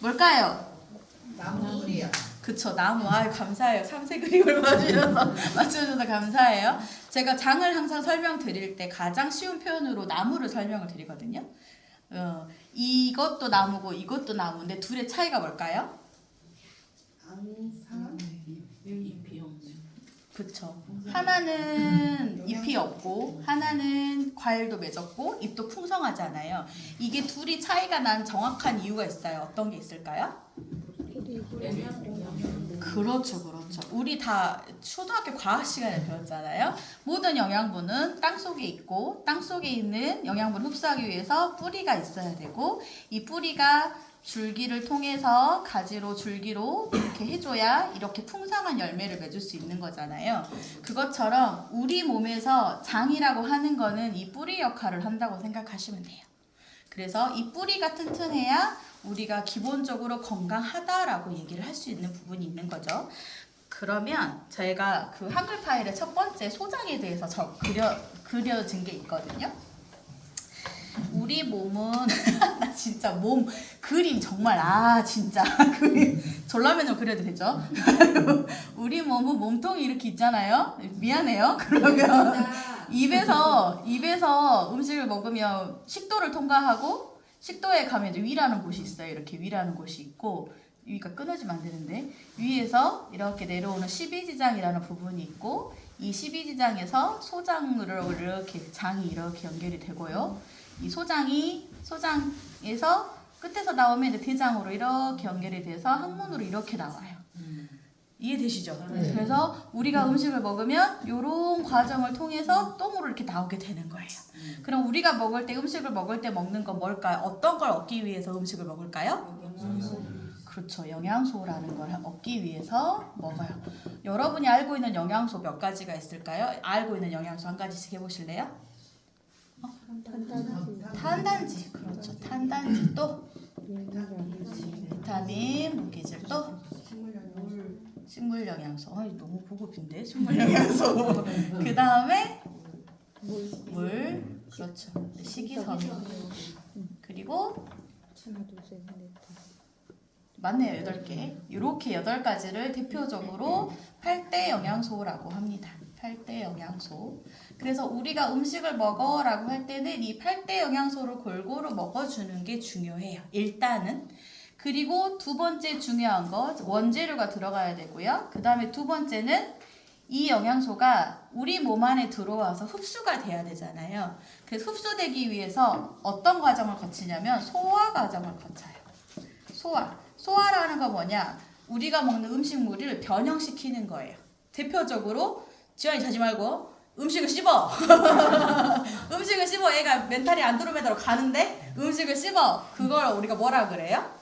뭘까요? 나무들이요. 그쵸, 나무. 아유, 감사해요. 삼색 그림을 맞춰주셔서 감사해요. 제가 장을 항상 설명드릴 때 가장 쉬운 표현으로 나무를 설명을 드리거든요. 이것도 나무고 이것도 나무인데 둘의 차이가 뭘까요? 항상 잎이 없네. 그쵸. 하나는 잎이 없고 하나는 과일도 맺었고 잎도 풍성하잖아요. 이게 둘이 차이가 난 정확한 이유가 있어요. 어떤 게 있을까요? 그렇죠, 그렇죠. 우리 다 초등학교 과학 시간에 배웠잖아요. 모든 영양분은 땅 속에 있고 땅 속에 있는 영양분을 흡수하기 위해서 뿌리가 있어야 되고 이 뿌리가 줄기를 통해서 가지로 줄기로 이렇게 해줘야 이렇게 풍성한 열매를 맺을 수 있는 거잖아요. 그것처럼 우리 몸에서 장이라고 하는 거는 이 뿌리 역할을 한다고 생각하시면 돼요. 그래서 이 뿌리가 튼튼해야 우리가 기본적으로 건강하다라고 얘기를 할 수 있는 부분이 있는 거죠. 그러면 저희가 그 한글 파일의 첫 번째 소장에 대해서 그려진 게 있거든요. 우리 몸은 나 진짜 몸 그림 정말 진짜 그림 전라면으로 그려도 되죠? 우리 몸은 몸통이 이렇게 있잖아요. 미안해요. 그러면 입에서 음식을 먹으면 식도를 통과하고 식도에 가면 이제 위라는 곳이 있어요. 이렇게 위라는 곳이 있고 위가 끊어지면 안 되는데 위에서 이렇게 내려오는 십이지장이라는 부분이 있고 이 십이지장에서 소장으로 이렇게 장이 이렇게 연결이 되고요. 이 소장에서 끝에서 나오면 이제 대장으로 이렇게 연결이 돼서 항문으로 이렇게 나와요. 이해되시죠? 네. 그래서 우리가 음식을 먹으면 이런 과정을 통해서 똥으로 이렇게 나오게 되는 거예요. 그럼 우리가 먹을 때 음식을 먹을 때 먹는 건 뭘까요? 어떤 걸 얻기 위해서 음식을 먹을까요? 그렇죠. 영양소라는 걸 얻기 위해서 먹어요. 여러분이 알고 있는 영양소 몇 가지가 있을까요? 알고 있는 영양소 한 가지씩 해보실래요? 탄단지. 그렇죠. 탄단지 또 비타민, 무기질 또 식물 영양소. 너무 고급인데 식물 영양소. 그 다음에 물. 그렇죠. 식이섬유. 그리고 맞네요. 8개. 이렇게 8가지를 대표적으로 8대 영양소라고 합니다. 8대 영양소. 그래서 우리가 음식을 먹어라고 할 때는 이 8대 영양소를 골고루 먹어주는 게 중요해요. 일단은. 그리고 두 번째 중요한 거 원재료가 들어가야 되고요. 그 다음에 두 번째는 이 영양소가 우리 몸 안에 들어와서 흡수가 돼야 되잖아요. 그래서 흡수되기 위해서 어떤 과정을 거치냐면 소화 과정을 거쳐요. 소화라는 건 뭐냐? 우리가 먹는 음식물을 변형시키는 거예요. 대표적으로 지환이 자지 말고 음식을 씹어. 음식을 씹어. 얘가 멘탈이 안드로메다로 가는데 음식을 씹어. 그걸 우리가 뭐라 그래요?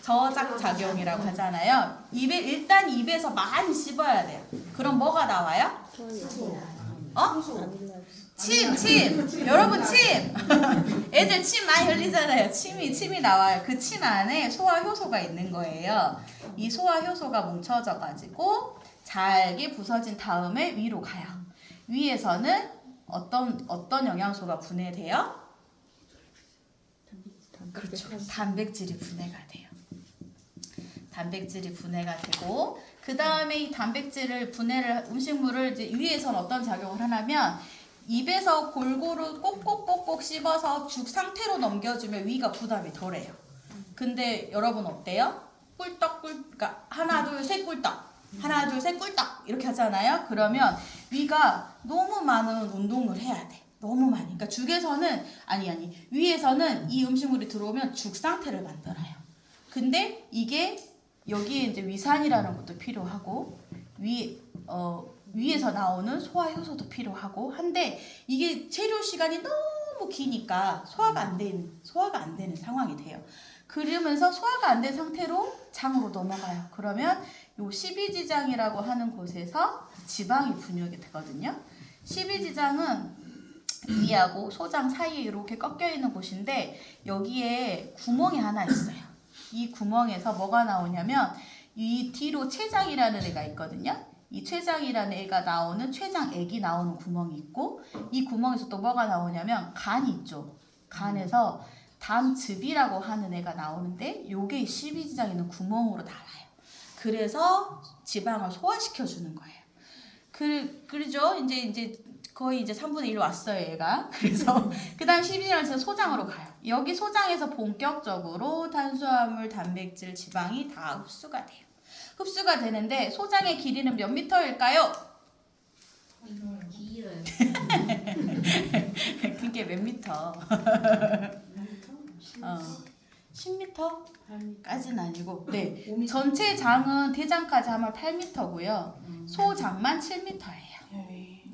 저작작용이라고 하잖아요. 일단 입에서 많이 씹어야 돼요. 그럼 뭐가 나와요? 침. 여러분 침. 애들 침 많이 흘리잖아요. 침이 나와요. 그 침 안에 소화효소가 있는 거예요. 이 소화효소가 뭉쳐져 가지고 잘게 부서진 다음에 위로 가요. 위에서는 어떤 영양소가 분해돼요? 그렇죠. 단백질이 분해가 돼요. 단백질이 분해가 되고 그 다음에 이 단백질을 음식물을 이제 위에서는 어떤 작용을 하냐면 입에서 골고루 꼭꼭꼭꼭 씹어서 죽 상태로 넘겨주면 위가 부담이 덜해요. 근데 여러분 어때요? 그러니까 하나 둘 셋 꿀떡 하나 둘 셋 꿀떡 이렇게 하잖아요. 그러면 위가 너무 많은 운동을 해야 돼. 너무 많이. 그러니까 죽에서는 위에서는 이 음식물이 들어오면 죽 상태를 만들어요. 근데 이게 여기에 이제 위산이라는 것도 필요하고 위에서 나오는 소화 효소도 필요하고 한데 이게 체류 시간이 너무 기니까 소화가 안 되는 상황이 돼요. 그러면서 소화가 안 된 상태로 장으로 넘어가요. 그러면 요 12지장이라고 하는 곳에서 지방이 분유하게 되거든요. 12지장은 위하고 소장 사이에 이렇게 꺾여 있는 곳인데 여기에 구멍이 하나 있어요. 이 구멍에서 뭐가 나오냐면 이 뒤로 췌장이라는 애가 있거든요. 이 췌장이라는 애가 나오는 췌장액이 나오는 구멍이 있고 이 구멍에서 또 뭐가 나오냐면 간이 있죠. 간에서 담즙이라고 하는 애가 나오는데 요게 12지장에 있는 구멍으로 나와요. 그래서 지방을 소화시켜 주는 거예요. 그러죠? 이제 거의 이제 3분의 1 왔어요, 얘가. 그래서 그다음 12지장에서 소장으로 가요. 여기 소장에서 본격적으로 탄수화물, 단백질, 지방이 다 흡수가 돼요. 흡수가 되는데 소장의 길이는 몇 미터일까요? 길어요. 그게 몇 미터? 10미터? 10m까지는 아니고, 네. 전체 장은 대장까지 하면 8m고요. 소장만 7m예요.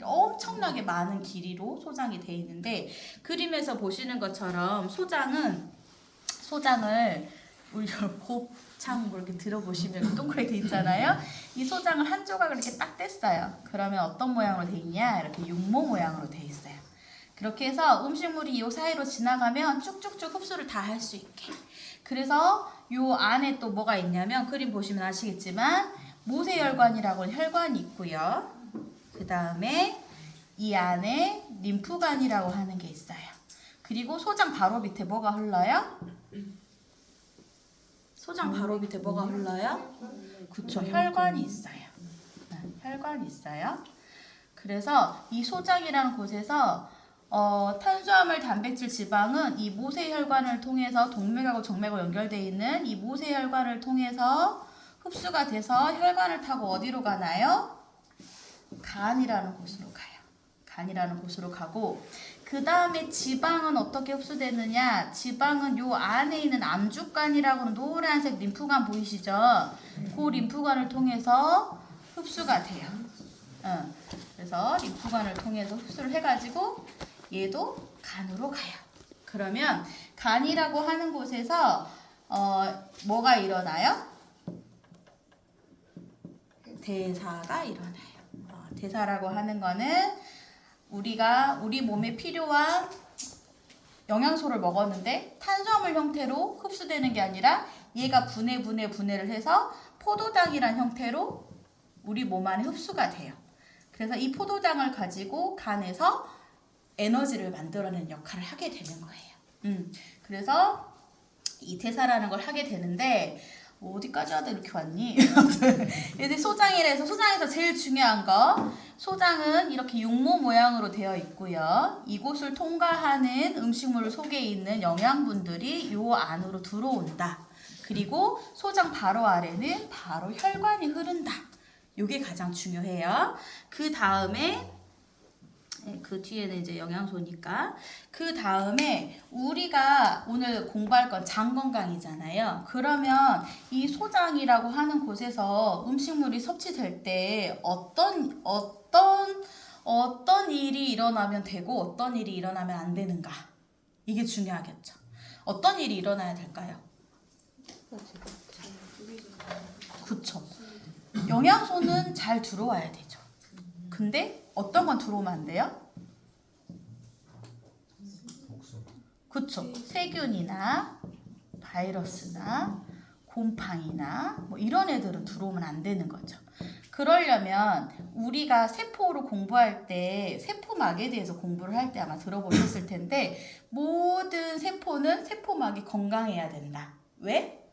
엄청나게 많은 길이로 소장이 돼 있는데, 그림에서 보시는 것처럼 소장을 우리 곱창 이렇게 들어보시면 동그랗게 돼 있잖아요. 이 소장을 한 조각을 이렇게 딱 뗐어요. 그러면 어떤 모양으로 돼 있냐? 이렇게 육모 모양으로 돼 있어요. 그렇게 해서 음식물이 이 사이로 지나가면 쭉쭉쭉 흡수를 다 할 수 있게. 그래서 요 안에 또 뭐가 있냐면 그림 보시면 아시겠지만 모세혈관이라고 하는 혈관이 있고요. 그 다음에 이 안에 림프관이라고 하는 게 있어요. 그리고 소장 바로 밑에 뭐가 흘러요? 소장 바로 밑에 뭐가 흘러요? 그쵸, 혈관이 있어요. 혈관이 있어요. 그래서 이 소장이라는 곳에서 탄수화물, 단백질, 지방은 이 모세혈관을 통해서 동맥하고 정맥으로 연결되어 있는 이 모세혈관을 통해서 흡수가 돼서 혈관을 타고 어디로 가나요? 간이라는 곳으로 가요. 간이라는 곳으로 가고 그 다음에 지방은 어떻게 흡수되느냐? 지방은 요 안에 있는 암주간이라고 하는 노란색 림프관 보이시죠? 그 림프관을 통해서 흡수가 돼요. 그래서 림프관을 통해서 흡수를 해가지고 얘도 간으로 가요. 그러면 간이라고 하는 곳에서 뭐가 일어나요? 대사가 일어나요. 대사라고 하는 거는 우리 몸에 필요한 영양소를 먹었는데 탄수화물 형태로 흡수되는 게 아니라 얘가 분해를 해서 포도당이란 형태로 우리 몸 안에 흡수가 돼요. 그래서 이 포도당을 가지고 간에서 에너지를 만들어내는 역할을 하게 되는 거예요. 그래서 이 대사라는 걸 하게 되는데 어디까지 하다 이렇게 왔니? 얘들 소장이라서 소장에서 제일 중요한 거 소장은 이렇게 육모 모양으로 되어 있고요. 이곳을 통과하는 음식물 속에 있는 영양분들이 요 안으로 들어온다. 그리고 소장 바로 아래는 바로 혈관이 흐른다. 요게 가장 중요해요. 그 다음에 그 뒤에는 이제 영양소니까 그 다음에 우리가 오늘 공부할 건 장 건강이잖아요. 그러면 이 소장이라고 하는 곳에서 음식물이 섭취될 때 어떤 일이 일어나면 되고 어떤 일이 일어나면 안 되는가 이게 중요하겠죠. 어떤 일이 일어나야 될까요? 그쵸. 영양소는 잘 들어와야 되죠. 근데 어떤 건 들어오면 안 돼요? 그쵸. 세균이나 바이러스나 곰팡이나 뭐 이런 애들은 들어오면 안 되는 거죠. 그러려면 우리가 세포로 공부할 때 세포막에 대해서 공부를 할 때 아마 들어보셨을 텐데 모든 세포는 세포막이 건강해야 된다. 왜?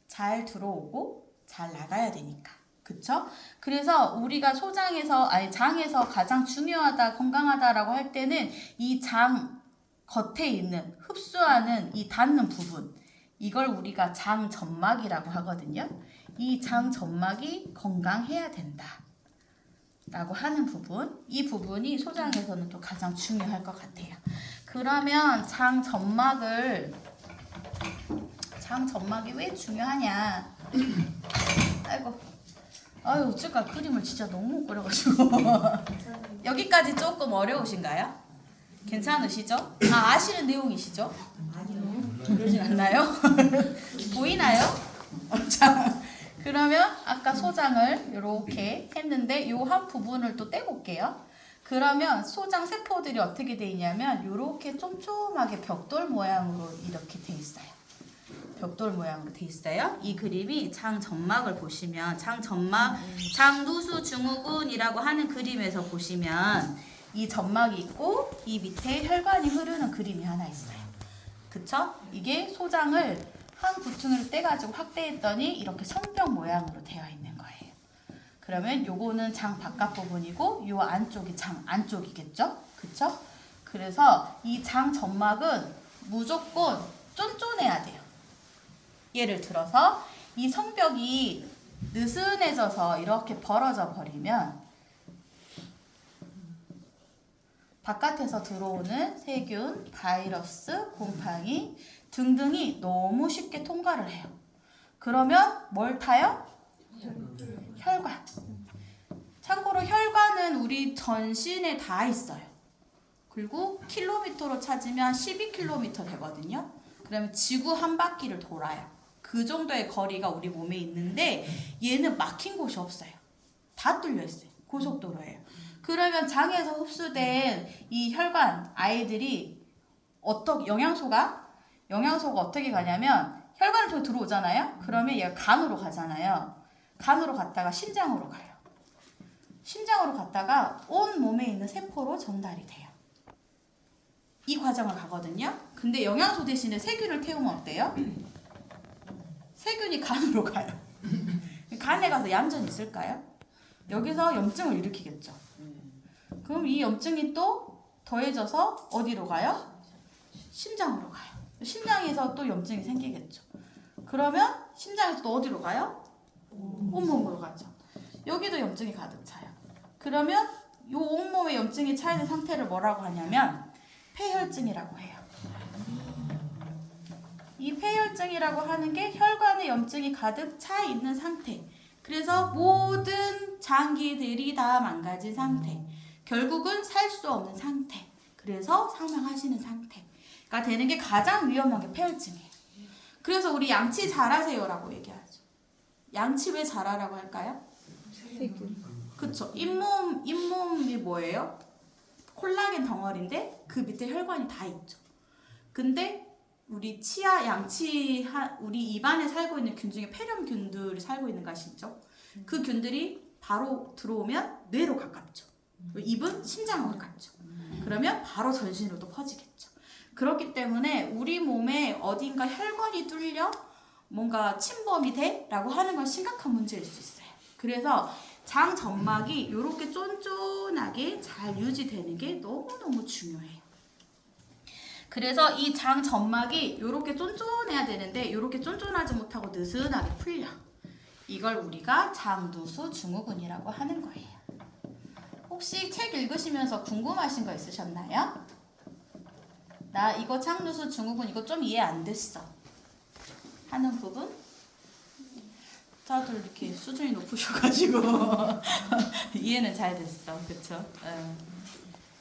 잘 들어오고 잘 나가야 되니까. 그쵸? 그래서 우리가 장에서 가장 중요하다, 건강하다라고 할 때는 이 장 겉에 있는 흡수하는 이 닿는 부분, 이걸 우리가 장 점막이라고 하거든요. 이 장 점막이 건강해야 된다. 라고 하는 부분, 이 부분이 소장에서는 또 가장 중요할 것 같아요. 그러면 장 점막이 왜 중요하냐? 아유 어쩔까 그림을 진짜 너무 못 그려가지고 여기까지 조금 어려우신가요? 괜찮으시죠? 아시는 내용이시죠? 아니요. 그러진 않나요? 보이나요? 자 그러면 아까 소장을 이렇게 했는데 요 한 부분을 또 떼볼게요. 그러면 소장 세포들이 어떻게 돼 있냐면 이렇게 촘촘하게 벽돌 모양으로 이렇게 돼 있어요. 벽돌 모양으로 돼 있어요. 이 그림이 장 점막을 보시면 장누수 증후군이라고 하는 그림에서 보시면 이 점막이 있고 이 밑에 혈관이 흐르는 그림이 하나 있어요. 그쵸? 이게 소장을 한 구퉁이를 떼가지고 확대했더니 이렇게 성벽 모양으로 되어 있는 거예요. 그러면 요거는 장 바깥 부분이고 요 안쪽이 장 안쪽이겠죠? 그쵸? 그래서 이 장 점막은 무조건 쫀쫀해야 돼요. 예를 들어서 이 성벽이 느슨해져서 이렇게 벌어져 버리면 바깥에서 들어오는 세균, 바이러스, 곰팡이 등등이 너무 쉽게 통과를 해요. 그러면 뭘 타요? 혈관. 참고로 혈관은 우리 전신에 다 있어요. 그리고 킬로미터로 찾으면 12km 되거든요. 그러면 지구 한 바퀴를 돌아요. 그 정도의 거리가 우리 몸에 있는데 얘는 막힌 곳이 없어요. 다 뚫려 있어요. 고속도로예요. 그러면 장에서 흡수된 이 혈관 아이들이 영양소가 어떻게 가냐면 혈관을 통해 들어오잖아요. 그러면 얘가 간으로 가잖아요. 간으로 갔다가 심장으로 가요. 심장으로 갔다가 온 몸에 있는 세포로 전달이 돼요. 이 과정을 가거든요. 근데 영양소 대신에 세균을 태우면 어때요? 세균이 간으로 가요. 간에 가서 얌전히 있을까요? 여기서 염증을 일으키겠죠. 그럼 이 염증이 또 더해져서 어디로 가요? 심장으로 가요. 심장에서 또 염증이 생기겠죠. 그러면 심장에서 또 어디로 가요? 온몸으로 가죠. 여기도 염증이 가득 차요. 그러면 이 온몸에 염증이 차 있는 상태를 뭐라고 하냐면 폐혈증이라고 해요. 이 폐혈증이라고 하는 게 혈관에 염증이 가득 차 있는 상태. 그래서 모든 장기들이 다 망가진 상태. 결국은 살 수 없는 상태. 그래서 사망하시는 상태가 되는 게 가장 위험한 게 폐혈증이에요. 그래서 우리 양치 잘하세요라고 얘기하죠. 양치 왜 잘하라고 할까요? 그쵸. 잇몸이 뭐예요? 콜라겐 덩어리인데 그 밑에 혈관이 다 있죠. 근데 우리 우리 입안에 살고 있는 균 중에 폐렴균들이 살고 있는 거 아시죠? 그 균들이 바로 들어오면 뇌로 가깝죠. 입은 심장으로 가깝죠. 그러면 바로 전신으로도 퍼지겠죠. 그렇기 때문에 우리 몸에 어딘가 혈관이 뚫려 뭔가 침범이 돼? 라고 하는 건 심각한 문제일 수 있어요. 그래서 장 점막이 이렇게 쫀쫀하게 잘 유지되는 게 너무너무 중요해요. 그래서 이 장 점막이 이렇게 쫀쫀해야 되는데 이렇게 쫀쫀하지 못하고 느슨하게 풀려. 이걸 우리가 장누수 증후군이라고 하는 거예요. 혹시 책 읽으시면서 궁금하신 거 있으셨나요? 나 이거 장누수 증후군 이거 좀 이해 안 됐어 하는 부분? 다들 이렇게 수준이 높으셔가지고 이해는 잘 됐어, 그쵸?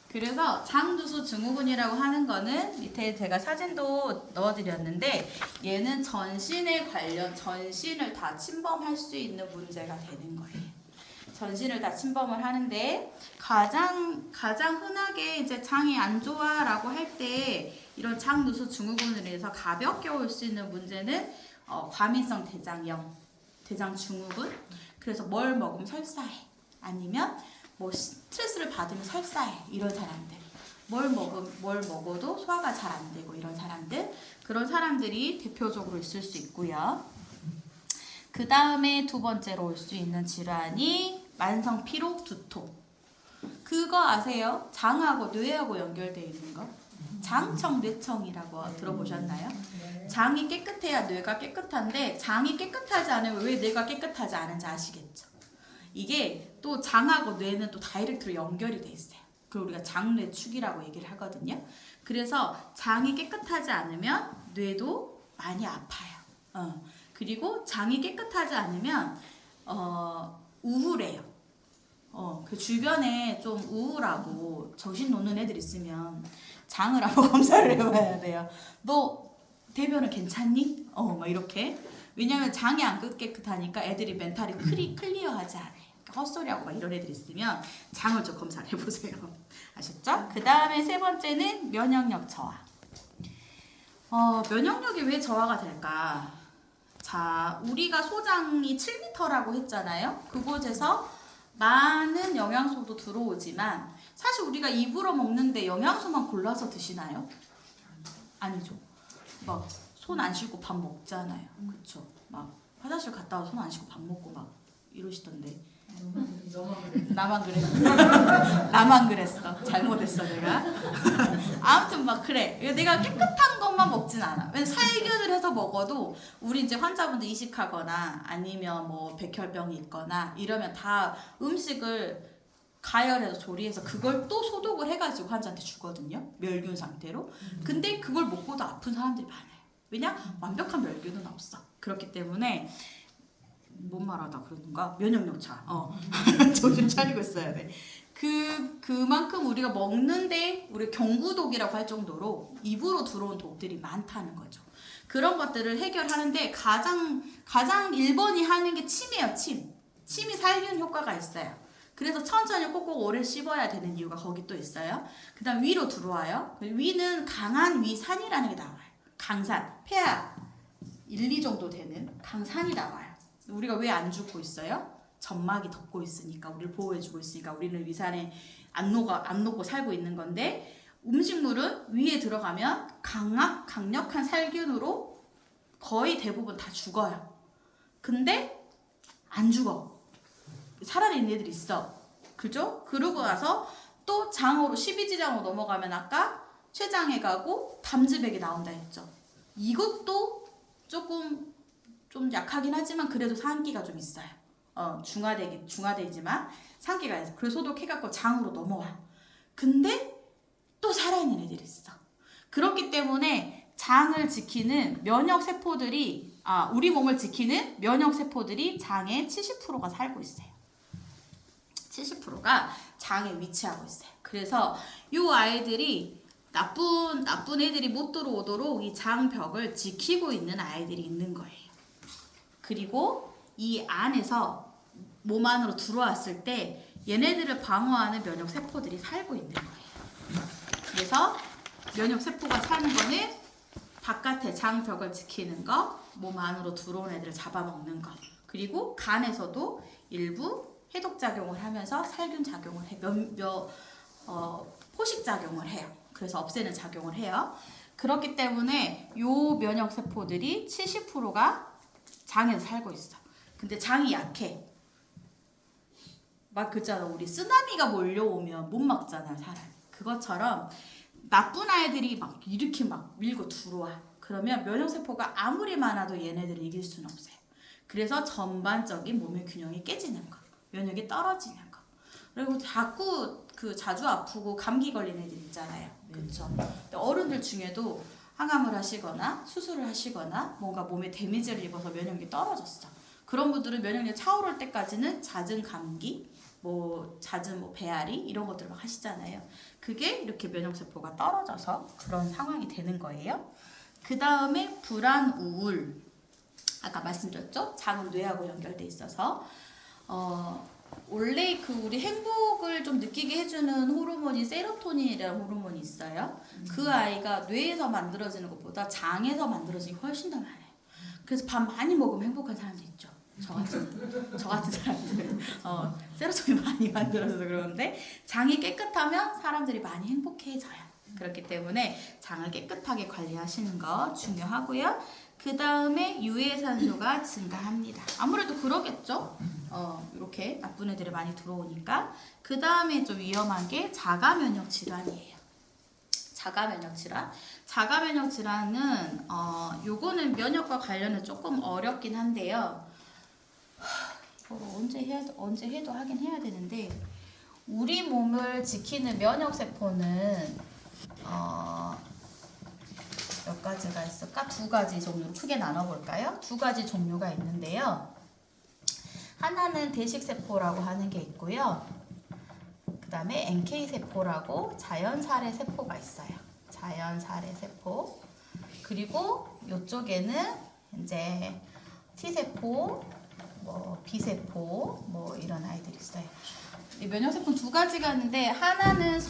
그래서 장누수 증후군이라고 하는 거는 밑에 제가 사진도 넣어드렸는데 얘는 전신을 다 침범할 수 있는 문제가 되는 거예요. 전신을 다 침범을 하는데 가장 흔하게 이제 장이 안 좋아라고 할 때 이런 장누수 증후군으로 해서 가볍게 올 수 있는 문제는 과민성 대장 증후군. 그래서 뭘 먹으면 설사해. 아니면 뭐 스트레스를 받으면 설사해. 이런 사람들. 뭘 먹어도 소화가 잘 안 되고 이런 사람들. 그런 사람들이 대표적으로 있을 수 있고요. 그 다음에 두 번째로 올 수 있는 질환이 만성 피로 두통. 그거 아세요? 장하고 뇌하고 연결되어 있는 거. 장청, 뇌청이라고 들어보셨나요? 장이 깨끗해야 뇌가 깨끗한데 장이 깨끗하지 않으면 왜 뇌가 깨끗하지 않은지 아시겠죠? 이게 또 장하고 뇌는 또 다이렉트로 연결이 돼 있어요. 그걸 우리가 장뇌축이라고 얘기를 하거든요. 그래서 장이 깨끗하지 않으면 뇌도 많이 아파요. 그리고 장이 깨끗하지 않으면 우울해요. 그 주변에 좀 우울하고 정신 놓는 애들 있으면 장을 한번 검사를 해봐야 돼요. 너 대변은 괜찮니? 막 이렇게. 왜냐면 장이 안 깨끗하니까 애들이 멘탈이 클리어하지 않아요. 헛소리하고 막 이런 애들 있으면 장을 좀 검사를 해보세요. 아셨죠? 그 다음에 세 번째는 면역력 저하. 면역력이 왜 저하가 될까? 자, 우리가 소장이 7m라고 했잖아요. 그곳에서 많은 영양소도 들어오지만 사실 우리가 입으로 먹는데 영양소만 골라서 드시나요? 아니죠. 막 손 안 씻고 밥 먹잖아요. 그쵸? 막 화장실 갔다 와서 손 안 씻고 밥 먹고 막 이러시던데. 나만 그래. 나만 그랬어. 잘못했어 내가. 아무튼 막 그래. 내가 깨끗한 것만 먹진 않아. 왜냐면 살균을 해서 먹어도 우리 이제 환자분들 이식하거나 아니면 뭐 백혈병이 있거나 이러면 다 음식을 가열해서 조리해서 그걸 또 소독을 해가지고 환자한테 주거든요. 멸균 상태로. 근데 그걸 먹고도 아픈 사람들이 많아요. 왜냐? 완벽한 멸균은 없어. 그렇기 때문에 뭔 말하다 그러는가? 면역력 차. 정신 차리고 있어야 돼. 그만큼 우리가 먹는데 우리 경구독이라고 할 정도로 입으로 들어온 독들이 많다는 거죠. 그런 것들을 해결하는데 가장 1번이 하는 게 침이에요. 침이 살균 효과가 있어요. 그래서 천천히 꼭꼭 오래 씹어야 되는 이유가 거기 또 있어요. 그 다음 위로 들어와요. 위는 강한 위산이라는 게 나와요. 강산, 폐하 1, 2 정도 되는 강산이 나와요. 우리가 왜 안 죽고 있어요? 점막이 덮고 있으니까, 우리를 보호해주고 있으니까 우리는 위산에 안 녹고 살고 있는 건데, 음식물은 위에 들어가면 강력한 살균으로 거의 대부분 다 죽어요. 근데 안 죽어. 살아있는 애들이 있어. 그죠? 그러고 나서 또 장으로 12지장으로 넘어가면 아까 췌장에 가고 담즙액이 나온다 했죠. 이것도 조금 좀 약하긴 하지만 그래도 산기가 좀 있어요. 중화되지만 산기가 있어. 그래서 소독해갖고 장으로 넘어와. 근데 또 살아있는 애들이 있어. 그렇기 때문에 장을 지키는 면역세포들이 우리 몸을 지키는 면역세포들이 장의 70%가 살고 있어요. 70%가 장에 위치하고 있어요. 그래서 이 아이들이 나쁜 애들이 못 들어오도록 이 장벽을 지키고 있는 아이들이 있는 거예요. 그리고 이 안에서 몸 안으로 들어왔을 때 얘네들을 방어하는 면역세포들이 살고 있는 거예요. 그래서 면역세포가 사는 거는 바깥에 장벽을 지키는 거, 몸 안으로 들어온 애들을 잡아먹는 거, 그리고 간에서도 일부 해독작용을 하면서 살균작용을 해, 포식작용을 해요. 그래서 없애는 작용을 해요. 그렇기 때문에 요 면역세포들이 70%가 장에서 살고 있어. 근데 장이 약해. 막 그잖아. 우리 쓰나미가 몰려오면 못 막잖아, 사람. 그것처럼 나쁜 아이들이 막 이렇게 막 밀고 들어와. 그러면 면역세포가 아무리 많아도 얘네들을 이길 수는 없어요. 그래서 전반적인 몸의 균형이 깨지는 거. 면역이 떨어지는 거. 그리고 자꾸 자주 아프고 감기 걸린 애들 있잖아요. 그렇죠? 어른들 중에도 항암을 하시거나 수술을 하시거나 뭔가 몸에 데미지를 입어서 면역력이 떨어졌어. 그런 분들은 면역력 차오를 때까지는 잦은 감기, 잦은 배앓이 이런 것들을 막 하시잖아요. 그게 이렇게 면역세포가 떨어져서 그런 상황이 되는 거예요. 그 다음에 불안, 우울. 아까 말씀드렸죠? 장은 뇌하고 연결돼 있어서 원래 우리 행복을 좀 느끼게 해주는 호르몬이 세로토닌이라는 호르몬이 있어요. 그 아이가 뇌에서 만들어지는 것보다 장에서 만들어지는 게 훨씬 더 많아요. 그래서 밥 많이 먹으면 행복한 사람도 있죠. 저 같은 사람들은 세로토닌 많이 만들어서 그러는데 장이 깨끗하면 사람들이 많이 행복해져요. 그렇기 때문에 장을 깨끗하게 관리하시는 거 중요하고요. 그 다음에 유해산소가 증가합니다. 아무래도 그러겠죠. 이렇게 나쁜 애들이 많이 들어오니까. 그 다음에 좀 위험한 게 자가면역 질환이에요. 자가면역 질환은 요거는 면역과 관련은 조금 어렵긴 한데요. 이거 언제 해도 하긴 해야 되는데, 우리 몸을 지키는 면역세포는 몇 가지가 있을까? 2가지 종류로 크게 나눠볼까요? 2가지 종류가 있는데요. 하나는 대식세포라고 하는 게 있고요. 그 다음에 NK세포라고 자연살해세포가 있어요. 자연살해세포. 그리고 이쪽에는 이제 T세포, B세포, 이런 아이들이 있어요. 이 면역세포는 2가지가 있는데, 하나는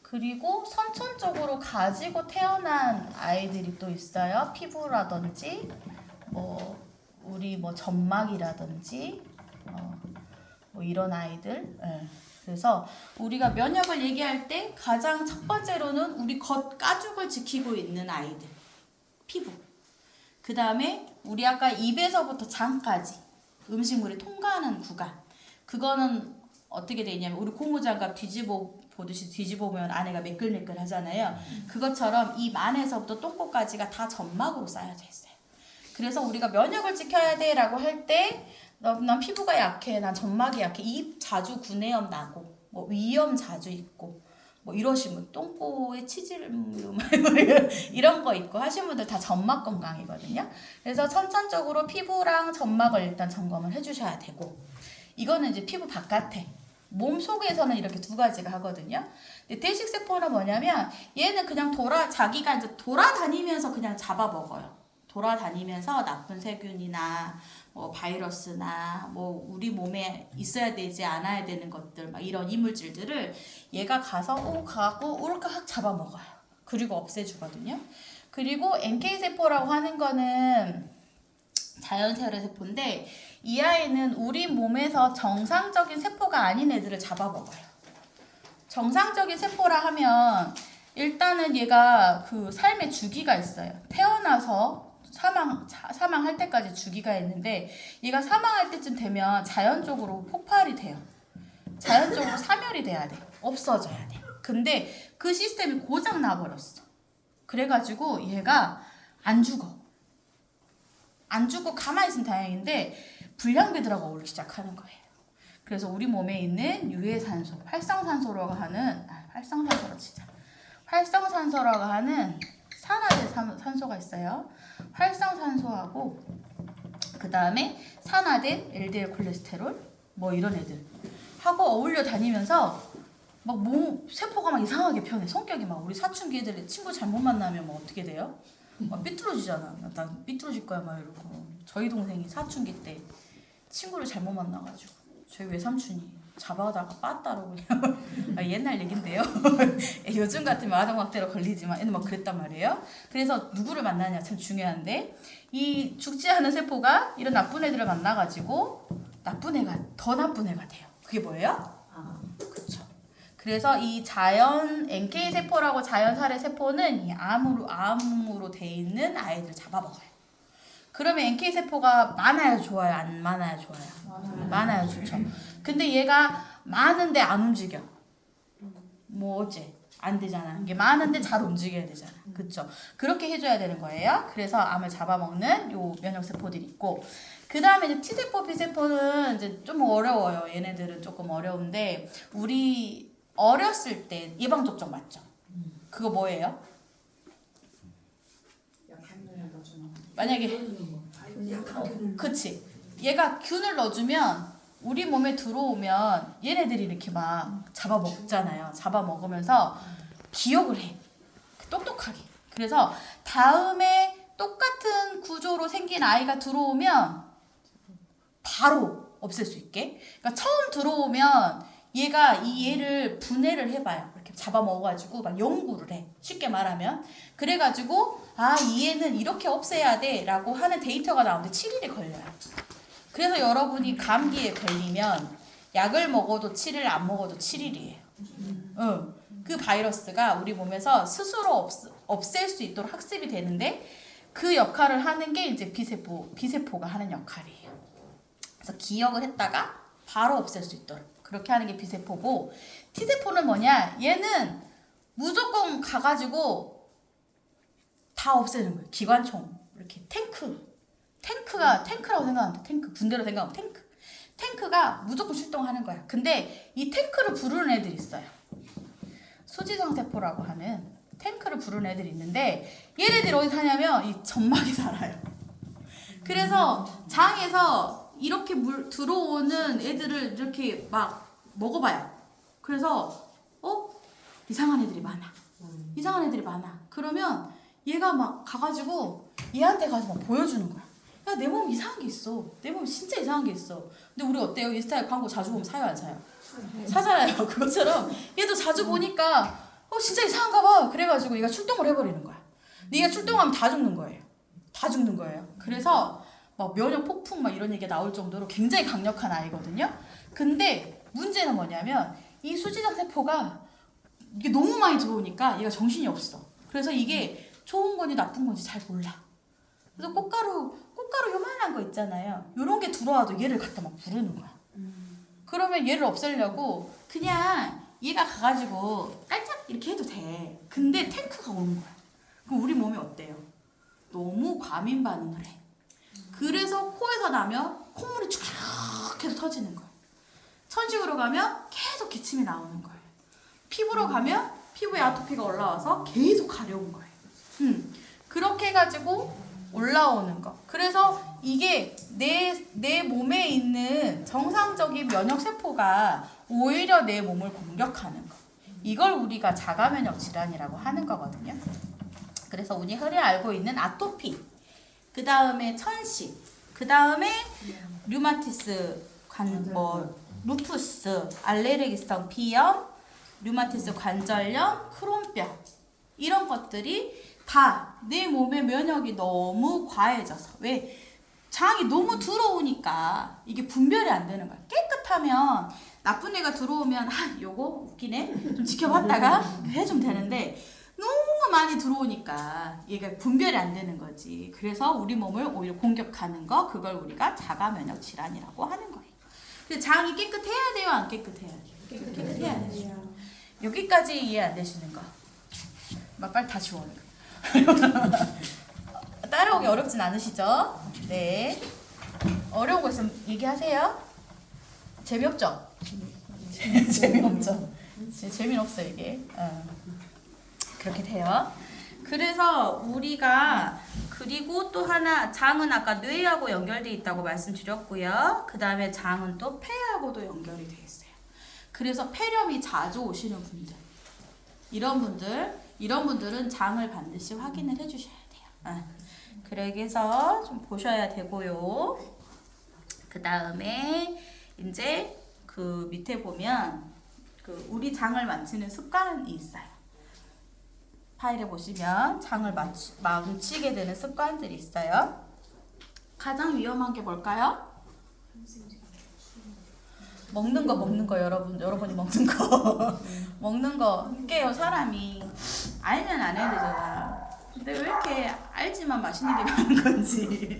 그리고 선천적으로 가지고 태어난 아이들이 또 있어요. 피부라든지 우리 점막이라든지 이런 아이들. 그래서 우리가 면역을 얘기할 때 가장 첫 번째로는 우리 겉 가죽을 지키고 있는 아이들, 피부. 그 다음에 우리 아까 입에서부터 장까지 음식물이 통과하는 구간. 그거는 어떻게 돼 있냐면 우리 고무장갑 뒤집어 보듯이 뒤집어 보면 안에가 매끌매끌 하잖아요. 그것처럼 입 안에서부터 똥꼬까지가 다 점막으로 쌓여져 있어요. 그래서 우리가 면역을 지켜야 돼 라고 할 때 난 피부가 약해, 난 점막이 약해, 입 자주 구내염 나고 뭐 위염 자주 있고 뭐 이러시면 똥꼬에 치질 이런 거 있고 하신 분들 다 점막 건강이거든요. 그래서 선천적으로 피부랑 점막을 일단 점검을 해주셔야 되고, 이거는 이제 피부 바깥에, 몸 속에서는 이렇게 두 가지가 하거든요. 근데 대식세포는 뭐냐면 얘는 그냥 자기가 이제 돌아다니면서 그냥 잡아먹어요. 돌아다니면서 나쁜 세균이나 뭐 바이러스나 뭐 우리 몸에 있어야 되지 않아야 되는 것들 막 이런 이물질들을 얘가 가서 가고 올까 잡아먹어요. 그리고 없애주거든요. 그리고 NK세포라고 하는 거는 자연세포 세포인데 이 아이는 우리 몸에서 정상적인 세포가 아닌 애들을 잡아먹어요. 정상적인 세포라 하면 일단은 얘가 그 삶의 주기가 있어요. 태어나서 사망할 때까지 주기가 있는데 얘가 사망할 때쯤 되면 자연적으로 폭발이 돼요. 자연적으로 사멸이 돼야 돼. 없어져야 돼. 근데 그 시스템이 고장 나버렸어. 그래가지고 얘가 안 죽어. 안 죽고 가만히 있으면 다행인데 불량배들하고 어울리기 시작하는 거예요. 그래서 우리 몸에 있는 유해산소, 활성산소라고 하는 활성산소라고 하는 산화제 산소가 있어요. 활성산소하고 그 다음에 산화된 LDL 콜레스테롤 뭐 이런 애들 하고 어울려 다니면서 막 몸 세포가 막 이상하게 변해. 성격이 막 우리 사춘기 애들 친구 잘못 만나면 뭐 어떻게 돼요? 막 삐뚤어지잖아. 나 삐뚤어질 거야 막 이러고. 저희 동생이 사춘기 때 친구를 잘못 만나가지고 저희 외삼촌이 잡아다가 빻다라고 그냥 옛날 얘긴데요. 요즘 같으면 아동학대로 걸리지만 얘는 막 그랬단 말이에요. 그래서 누구를 만나냐 참 중요한데 이 죽지 않은 세포가 이런 나쁜 애들을 만나가지고 더 나쁜 애가 돼요. 그게 뭐예요? 그쵸. 그래서 이 자연 NK세포라고 자연살해 세포는 이 암으로 돼 있는 아이들을 잡아먹어요. 그러면 NK세포가 많아요, 좋아요? 안 많아요, 좋아요? 많아요, 좋죠. 근데 얘가 많은데 안 움직여. 뭐 어째? 안 되잖아. 이게 많은데 잘 움직여야 되잖아. 그쵸? 그렇게 해줘야 되는 거예요. 그래서 암을 잡아먹는 요 면역세포들이 있고, 그 다음에 이제 T세포, B세포는 이제 좀 어려워요. 얘네들은 조금 어려운데, 우리 어렸을 때 예방접종 맞죠? 그거 뭐예요? 만약에 그치. 얘가 균을 넣어주면 우리 몸에 들어오면 얘네들이 이렇게 막 잡아먹잖아요. 잡아먹으면서 기억을 해. 똑똑하게. 그래서 다음에 똑같은 구조로 생긴 아이가 들어오면 바로 없앨 수 있게. 그러니까 처음 들어오면 얘가 이 얘를 분해를 해봐요. 이렇게 잡아먹어가지고 막 연구를 해. 쉽게 말하면. 그래가지고 이 애는 이렇게 없애야 돼 라고 하는 데이터가 나오는데 7일이 걸려요. 그래서 여러분이 감기에 걸리면 약을 먹어도 7일 안 먹어도 7일이에요. 그 바이러스가 우리 몸에서 스스로 없앨 수 있도록 학습이 되는데 그 역할을 하는 게 이제 B세포가 하는 역할이에요. 그래서 기억을 했다가 바로 없앨 수 있도록 그렇게 하는 게 B세포고, T세포는 뭐냐? 얘는 무조건 가가지고 다 없애는 거예요. 기관총 이렇게 탱크라고 생각하면 돼. 군대로 생각하면 탱크가 무조건 출동하는 거야. 근데 이 탱크를 부르는 애들이 있어요. 수지성세포라고 하는 탱크를 부르는 애들이 있는데 얘네들이 어디 사냐면 이 점막에 살아요. 그래서 장에서 이렇게 들어오는 애들을 이렇게 막 먹어봐요. 그래서 이상한 애들이 많아. 그러면 얘가 막 가가지고 얘한테 가서 막 보여주는 거야. 야, 내 몸 이상한 게 있어. 내 몸 진짜 이상한 게 있어. 근데 우리 어때요? 인스타에 광고 자주 보면 사요, 안 사요? 사잖아요. 그것처럼 얘도 자주 보니까 진짜 이상한가 봐. 그래가지고 얘가 출동을 해버리는 거야. 근데 얘가 출동하면 다 죽는 거예요. 그래서 막 면역 폭풍 막 이런 얘기가 나올 정도로 굉장히 강력한 아이거든요. 근데 문제는 뭐냐면 이 수지장 세포가 이게 너무 많이 들어오니까 얘가 정신이 없어. 그래서 이게 좋은 건지 나쁜 건지 잘 몰라. 그래서 꽃가루 요만한 거 있잖아요. 요런 게 들어와도 얘를 갖다 막 부르는 거야. 그러면 얘를 없애려고 그냥 얘가 가가지고 깔짝 이렇게 해도 돼. 근데 탱크가 오는 거야. 그럼 우리 몸이 어때요? 너무 과민 반응을 해. 그래서 코에서 나면 콧물이 쭉 해서 터지는 거야. 천식으로 가면 계속 기침이 나오는 거예요. 피부로 가면 피부에 아토피가 올라와서 계속 가려운 거예요. 그렇게 해가지고 올라오는 거. 그래서 이게 내 몸에 있는 정상적인 면역세포가 오히려 내 몸을 공격하는 거. 이걸 우리가 자가면역 질환이라고 하는 거거든요. 그래서 우리 흔히 알고 있는 아토피, 그 다음에 천식, 그 다음에 류마티스, 루푸스, 알레르기성 비염, 류마티스 관절염, 크론병 이런 것들이 다 내 몸의 면역이 너무 과해져서 왜? 장이 너무 들어오니까 이게 분별이 안 되는 거야. 깨끗하면 나쁜 애가 들어오면 요거 웃기네 좀 지켜봤다가 해주면 되는데 너무 많이 들어오니까 얘가 분별이 안 되는 거지. 그래서 우리 몸을 오히려 공격하는 거, 그걸 우리가 자가면역 질환이라고 하는 거예요. 근데 장이 깨끗해야 돼요, 안 깨끗해야 돼요? 깨끗해야 되죠. 여기까지 이해 안 되시는 거 막 빨리 다 지워요. 따라오기 어렵진 않으시죠? 네. 어려운 거 있으면 얘기하세요. 재미없죠? 재미없죠? 재미는 없어 이게. 그렇게 돼요. 그래서 우리가 그리고 또 하나 장은 아까 뇌하고 연결돼 있다고 말씀드렸고요. 그 다음에 장은 또 폐하고도 연결이 돼 있어요. 그래서 폐렴이 자주 오시는 분들, 이런 분들은 장을 반드시 확인을 해주셔야 돼요. 그래서 좀 보셔야 되고요. 그 다음에 이제 그 밑에 보면 그 우리 장을 만지는 습관이 있어요. 파일에 보시면 장을 망치게 되는 습관들이 있어요. 가장 위험한 게 뭘까요? 먹는 거 여러분이 먹는 거 먹는 거 깨요. 사람이 알면 안 해야 되잖아. 근데 왜 이렇게 알지만 맛있는 게 많은 건지.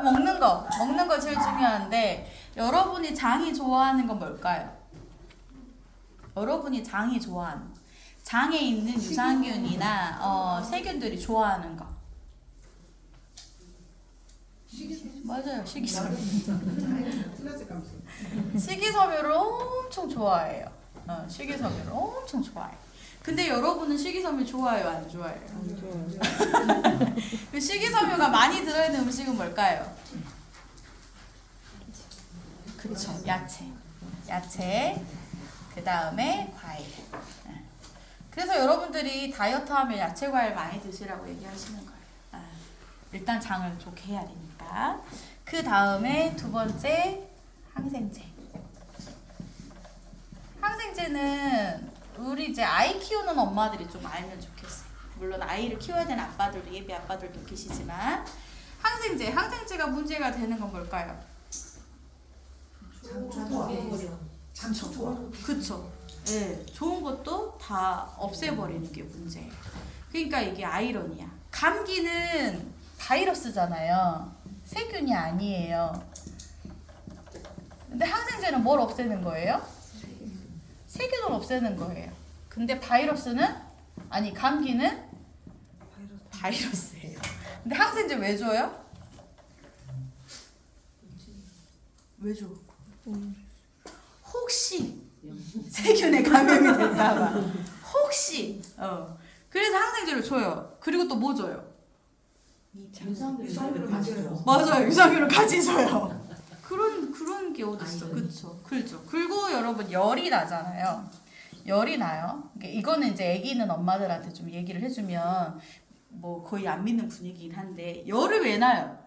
먹는 거 제일 중요한데 여러분이 장이 좋아하는 건 뭘까요? 여러분이 장이 좋아하는 장에 있는 유산균이나 세균들이 좋아하는 거. 맞아요. 식이섬유. 식이섬유를 엄청 좋아해요. 식이섬유를 엄청 좋아해요. 근데 여러분은 식이섬유 좋아해요, 안 좋아해요? 안 좋아요. 그 식이섬유가 많이 들어있는 음식은 뭘까요? 그쵸, 야채. 그 다음에 과일. 그래서 여러분들이 다이어트 하면 야채 과일 많이 드시라고 얘기하시는 거예요. 일단 장을 좋게 해야 되니까. 그 다음에 두 번째 항생제. 항생제는 우리 이제 아이 키우는 엄마들이 좀 알면 좋겠어요. 물론 아이를 키워야 되는 아빠들도 예비 아빠들도 계시지만 항생제가 문제가 되는 건 뭘까요? 잠 좋아. 그쵸. 네, 좋은 것도 다 없애버리는 게 문제예요. 그러니까 이게 아이러니야. 감기는 바이러스잖아요. 세균이 아니에요. 근데 항생제는 뭘 없애는 거예요? 세균을 없애는 거예요. 근데 감기는 바이러스예요. 근데 항생제 왜 줘요? 왜 줘? 혹시 세균에 감염이 될까봐. 혹시. 그래서 항생제를 줘요. 그리고 또 뭐 줘요? 유산균을 가져요. 맞아요. 유산균을 같이 줘요. 그런 게 어딨어. 그쵸. 그리고 여러분 열이 나잖아요. 열이 나요. 이거는 이제 아기 있는 엄마들한테 좀 얘기를 해주면 뭐 거의 안 믿는 분위기긴 한데 열을 왜 나요?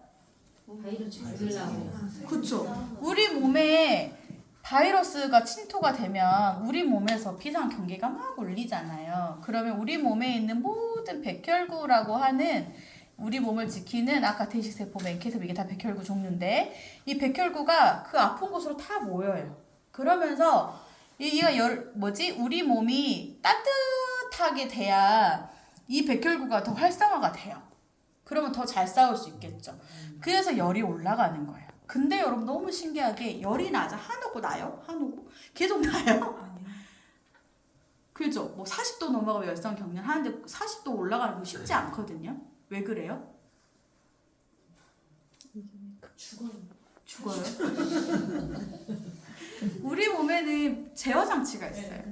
그쵸. 우리 몸에 바이러스가 침투가 되면 우리 몸에서 비상 경계가 막 울리잖아요. 그러면 우리 몸에 있는 모든 백혈구라고 하는 우리 몸을 지키는 아까 대식세포, 맹크세포 이게 다 백혈구 종류인데 이 백혈구가 그 아픈 곳으로 다 모여요. 그러면서 이가 우리 몸이 따뜻하게 돼야 이 백혈구가 더 활성화가 돼요. 그러면 더 잘 싸울 수 있겠죠. 그래서 열이 올라가는 거예요. 근데 여러분 너무 신기하게 열이 나자 한오고 나요? 한오고 계속 나요? 그죠? 뭐 40도 넘어가면 열성 경련 하는데 40도 올라가는 거 쉽지 않거든요. 왜 그래요? 죽어요? 우리 몸에는 제어 장치가 있어요.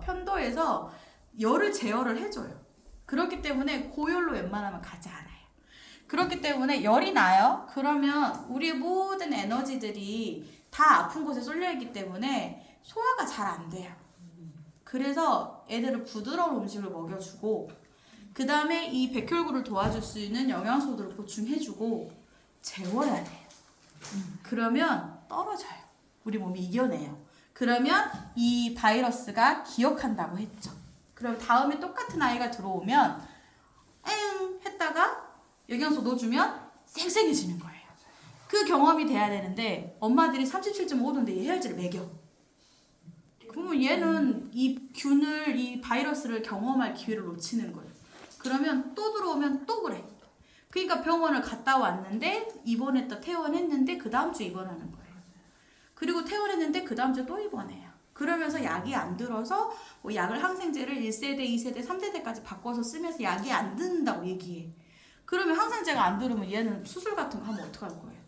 편도에서 열을 제어를 해줘요. 그렇기 때문에 고열로 웬만하면 가지 않아요. 그렇기 때문에 열이 나요. 그러면 우리의 모든 에너지들이 다 아픈 곳에 쏠려 있기 때문에 소화가 잘 안 돼요. 그래서 애들을 부드러운 음식을 먹여주고 그 다음에 이 백혈구를 도와줄 수 있는 영양소들을 보충해주고 재워야 돼요. 그러면 떨어져요. 우리 몸이 이겨내요. 그러면 이 바이러스가 기억한다고 했죠. 그럼 다음에 똑같은 아이가 들어오면 엥 했다가 영양소 넣어주면 쌩쌩해지는 거예요. 그 경험이 돼야 되는데 엄마들이 37.5도인데 얘 해열제를 먹여. 그러면 얘는 이 균을, 이 바이러스를 경험할 기회를 놓치는 거예요. 그러면 또 들어오면 또 그래. 그러니까 병원을 갔다 왔는데 입원했다 퇴원했는데 그 다음 주 입원하는 거예요. 그리고 퇴원했는데 그 다음 주 또 입원해요. 그러면서 약이 안 들어서 뭐 약을 항생제를 1세대, 2세대, 3세대까지 바꿔서 쓰면서 약이 안 듣는다고 얘기해. 그러면 항생제가 안 들으면 얘는 수술 같은 거 하면 어떡할 거예요?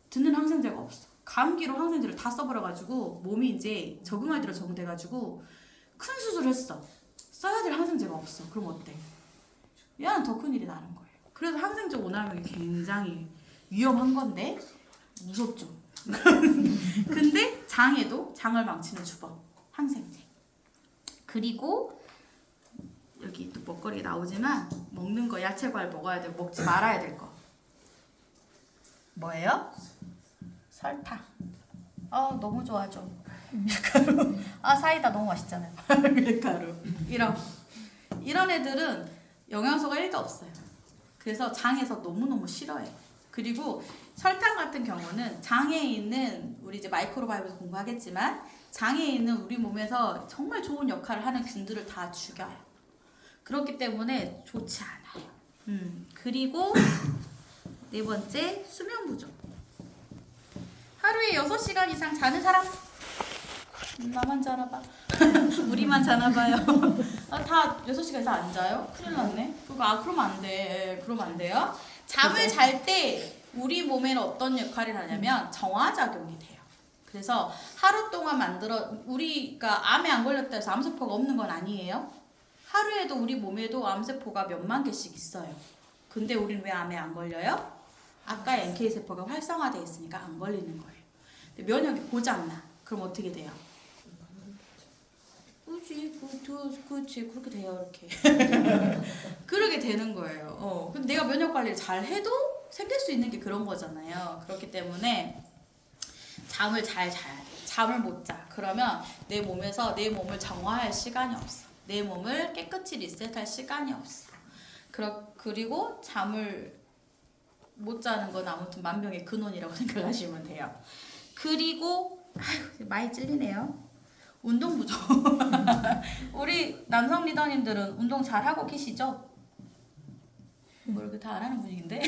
듣는 항생제가 없어. 감기로 항생제를 다 써버려가지고 몸이 이제 적응할 대로 적응돼가지고 큰 수술을 했어. 써야 될 항생제가 없어. 그럼 어때? 얘는 더 큰일이 나는 거예요. 그래서 항생제 오남용이 굉장히 위험한 건데 무섭죠. 근데 장에도 장을 망치는 주범 항생제. 그리고 여기 또 먹거리에 나오지만 먹는 거 야채 과일 먹어야 되고 먹지 말아야 될 거 뭐예요? 설탕. 너무 좋아져. 밀가루. 사이다 너무 맛있잖아요. 밀가루. 이런 애들은 영양소가 1도 없어요. 그래서 장에서 너무너무 싫어해요. 그리고 설탕 같은 경우는 장에 있는 우리 이제 마이크로바이오에서 공부하겠지만 장에 있는 우리 몸에서 정말 좋은 역할을 하는 균들을 다 죽여요. 그렇기 때문에 좋지 않아요. 그리고 네 번째 수면 부족. 하루에 6시간 이상 자는 사람? 나만 자나 봐. 우리만 자나 봐요. 다 6시간 이상 안 자요? 큰일 났네. 그러면 안 돼. 그러면 안 돼요. 잠을 잘 때 우리 몸에는 어떤 역할을 하냐면 정화작용이 돼요. 그래서 하루 동안 우리가 암에 안 걸렸다 해서 암세포가 없는 건 아니에요. 하루에도 우리 몸에도 암세포가 몇만 개씩 있어요. 근데 우리는 왜 암에 안 걸려요? 아까 NK세포가 활성화되어 있으니까 안 걸리는 거예요. 근데 면역이 고장나. 그럼 어떻게 돼요? 그렇지 그렇게 돼요. 이렇게 그렇게 되는 거예요. 근데 내가 면역 관리를 잘 해도 생길 수 있는 게 그런 거잖아요. 그렇기 때문에 잠을 잘 자야 돼. 잠을 못 자. 그러면 내 몸에서 내 몸을 정화할 시간이 없어. 내 몸을 깨끗이 리셋할 시간이 없어. 그리고 잠을 못 자는 건 아무튼 만병의 근원이라고 생각하시면 돼요. 그리고 많이 찔리네요. 운동 부족. 우리 남성 리더님들은 운동 잘 하고 계시죠? 뭐 이렇게 다 안 하는 분위기인데?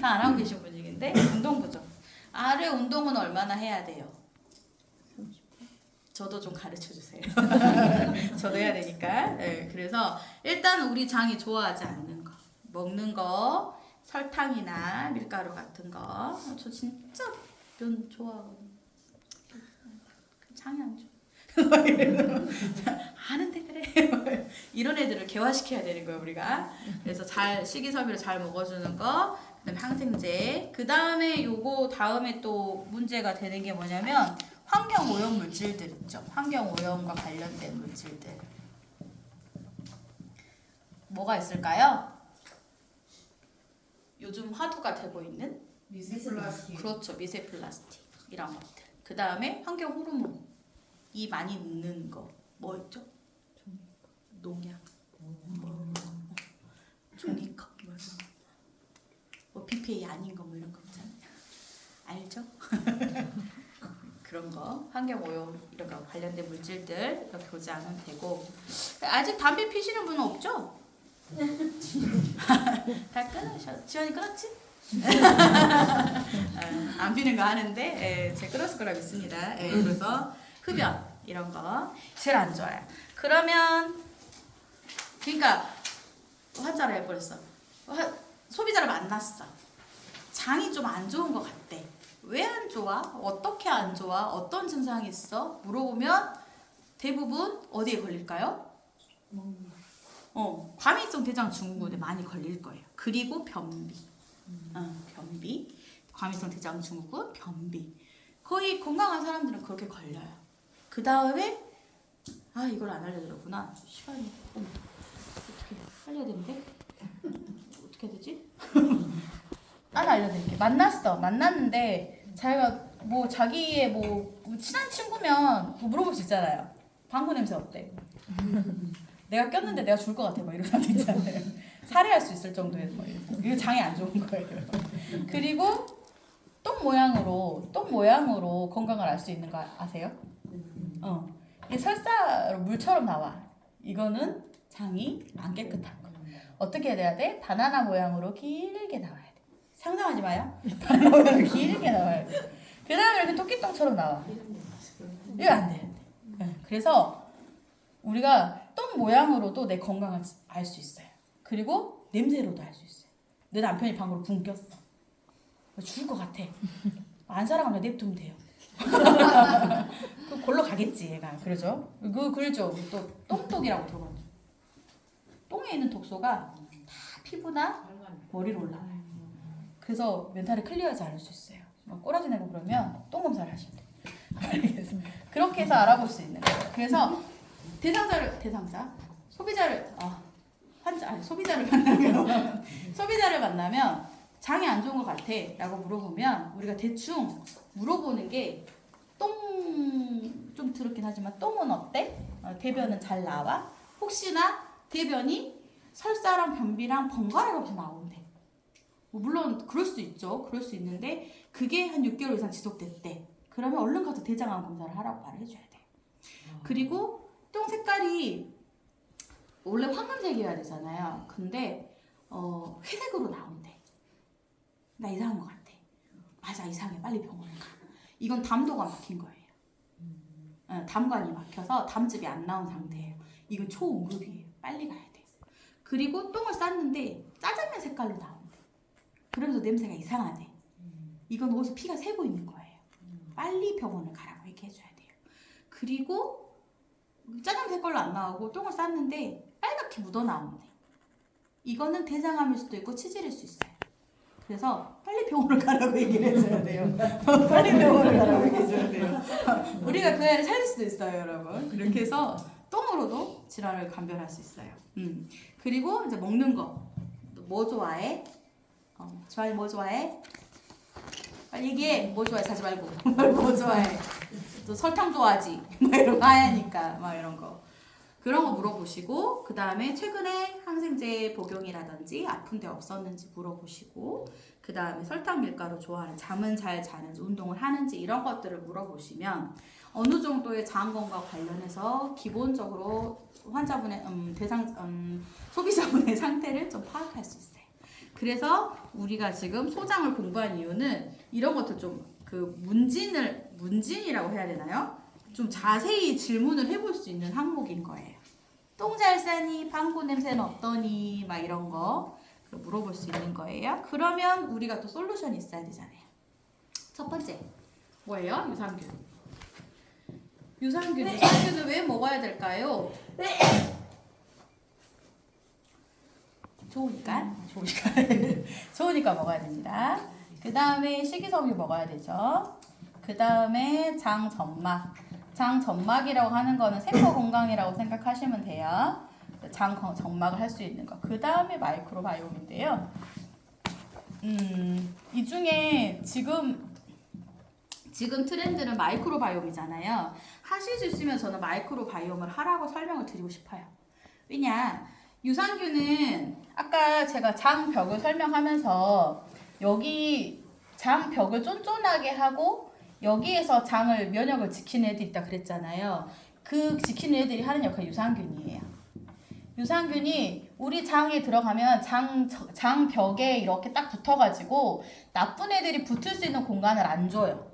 다 안 하고 계신 분위기인데? 운동 부족. 하루에 운동은 얼마나 해야 돼요? 저도 좀 가르쳐 주세요. 저도 해야 되니까. 네, 그래서 일단 우리 장이 좋아하지 않는 거, 먹는 거, 설탕이나 밀가루 같은 거. 저 진짜 면 좋아하거든요. 장이 안 좋아. 아는데 그래. 이런 애들을 개화시켜야 되는 거예요 우리가. 그래서 식이섬유를 잘 먹어주는 거, 그다음에 항생제. 그 다음에 요거 다음에 또 문제가 되는 게 뭐냐면 환경 오염 물질들 있죠. 환경 오염과 관련된 물질들. 뭐가 있을까요? 요즘 화두가 되고 있는 미세 플라스틱. 그렇죠. 미세 플라스틱 이런 것들. 그 다음에 환경 호르몬. 이 많이 넣는 거 뭐 있죠? 농약, 종이컵, 뭐 BPA 아닌 거 뭐 이런 거 있잖아요. 알죠? 그런 거 환경오염 이런 거 관련된 물질들 이렇게 교제하면 되고 아직 담배 피시는 분은 없죠? 다 끊으셨. 지원이 끊었지? 안 피는 거 하는데 제가 끊었을 거라 믿습니다. 그래서 흡연 이런 거 제일 안 좋아요. 그러면 그러니까 환자를 해버렸어. 소비자를 만났어. 장이 좀 안 좋은 것 같대. 왜 안 좋아? 어떻게 안 좋아? 어떤 증상이 있어? 물어보면 대부분 어디에 걸릴까요? 과민성 대장 증후군에 많이 걸릴 거예요. 그리고 변비. 변비. 과민성 대장 증후군, 변비. 거의 건강한 사람들은 그렇게 걸려요. 그 다음에 이걸 안 알려드렸구나. 시간이 어떻게 알려야 되는데? 어떻게 해야 되지? 하나 알려드릴게. 만났는데 자기가 뭐 자기의 뭐 친한 친구면 뭐 물어볼 수 있잖아요. 방구 냄새 어때? 내가 꼈는데 내가 줄 것 같아. 막 이런 사람 있잖아요. 살해할 수 있을 정도의 뭐 이거 장이 안 좋은 거예요. 그리고 똥 모양으로 건강을 알 수 있는 거 아세요? 이게 설사 물처럼 나와. 이거는 장이 안 깨끗한 거. 어떻게 돼야 돼? 바나나 모양으로 길게 나와야 돼. 상상하지 마요. 바나나 모양으로 길게 나와야 돼. 그 다음에 이렇게 토끼똥처럼 나와. 이거 안 돼. 그래서 우리가 똥 모양으로도 내 건강을 알 수 있어요. 그리고 냄새로도 알 수 있어요. 내 남편이 방구로 붕 꼈어. 죽을 것 같아. 안 사랑하면 냅두면 돼요. 그 골로 가겠지 얘가. 그러죠? 그러죠. 또 똥독이라고 들어봤죠. 똥에 있는 독소가 다 피부나 머리로 올라와요. 그래서 멘탈이 클리어하지 않을 수 있어요. 꼬라지 내고 그러면 똥 검사를 하시면 돼요. 그렇게 해서 알아볼 수 있는 거예요. 그래서 소비자를 만나면 장이 안 좋은 것 같아 라고 물어보면 우리가 대충 물어보는 게 좀 더럽긴 하지만 똥은 어때? 대변은 잘 나와? 혹시나 대변이 설사랑 변비랑 번갈아 가면서 나온대. 물론 그럴 수 있죠. 그럴 수 있는데 그게 한 6개월 이상 지속됐대. 그러면 얼른 가서 대장암 검사를 하라고 말을 해줘야 돼. 그리고 똥 색깔이 원래 황금색이어야 되잖아요. 근데 회색으로 나온대. 나 이상한 것 같아. 맞아, 이상해. 빨리 병원에 가. 이건 담도가 막힌 거예요. 담관이 막혀서 담즙이 안 나온 상태예요. 이건 초응급이에요. 빨리 가야 돼. 그리고 똥을 쌌는데 짜장면 색깔로 나온대. 그러면서 냄새가 이상하대. 이건 어디서 피가 새고 있는 거예요. 빨리 병원을 가라고 얘기해줘야 돼요. 그리고 짜장면 색깔로 안 나오고 똥을 쌌는데 빨갛게 묻어 나온대. 이거는 대장암일 수도 있고 치질일 수 있어요. 그래서 빨리 병원을 가라고 얘기를 해줘야 돼요. 빨리 병원을 가라고 얘기해줘야 돼요. 우리가 그 애를 살릴 수도 있어요, 여러분. 그렇게 해서 똥으로도 질환을 감별할 수 있어요. 그리고 이제 먹는 거. 뭐 좋아해? 주환이 뭐 좋아해? 빨리 얘기해. 뭐 좋아해? 자지 말고. 뭐 좋아해? 또 설탕 좋아하지? 막 이런 거 하얘니까 막 이런 거. 그런 거 물어보시고 그 다음에 최근에 항생제 복용이라든지 아픈 데 없었는지 물어보시고 그 다음에 설탕 밀가루 좋아하는 잠은 잘 자는지 운동을 하는지 이런 것들을 물어보시면 어느 정도의 장 건강 관련해서 기본적으로 환자분의 소비자분의 상태를 좀 파악할 수 있어요. 그래서 우리가 지금 소장을 공부한 이유는 이런 것들 좀 그 문진이라고 해야 되나요? 좀 자세히 질문을 해볼 수 있는 항목인 거예요. 똥 잘 싸니? 방구 냄새는 어떠니? 막 이런 거 물어볼 수 있는 거예요. 그러면 우리가 또 솔루션이 있어야 되잖아요. 첫 번째 뭐예요? 유산균. 유산균을 왜 먹어야 될까요? 좋으니까 먹어야 됩니다. 그 다음에 식이섬유 먹어야 되죠. 그 다음에 장점막이라고 하는 거는 세포 건강이라고 생각하시면 돼요. 장점막을 할 수 있는 거. 그 다음에 마이크로바이옴인데요. 이 중에 지금 트렌드는 마이크로바이옴이잖아요. 하실 수 있으면 저는 마이크로바이옴을 하라고 설명을 드리고 싶어요. 왜냐? 유산균은 아까 제가 장벽을 설명하면서 여기 장벽을 쫀쫀하게 하고 여기에서 장을 면역을 지키는 애들이 있다 그랬잖아요. 그 지키는 애들이 하는 역할이 유산균이에요. 유산균이 우리 장에 들어가면 장벽에 이렇게 딱 붙어가지고 나쁜 애들이 붙을 수 있는 공간을 안 줘요.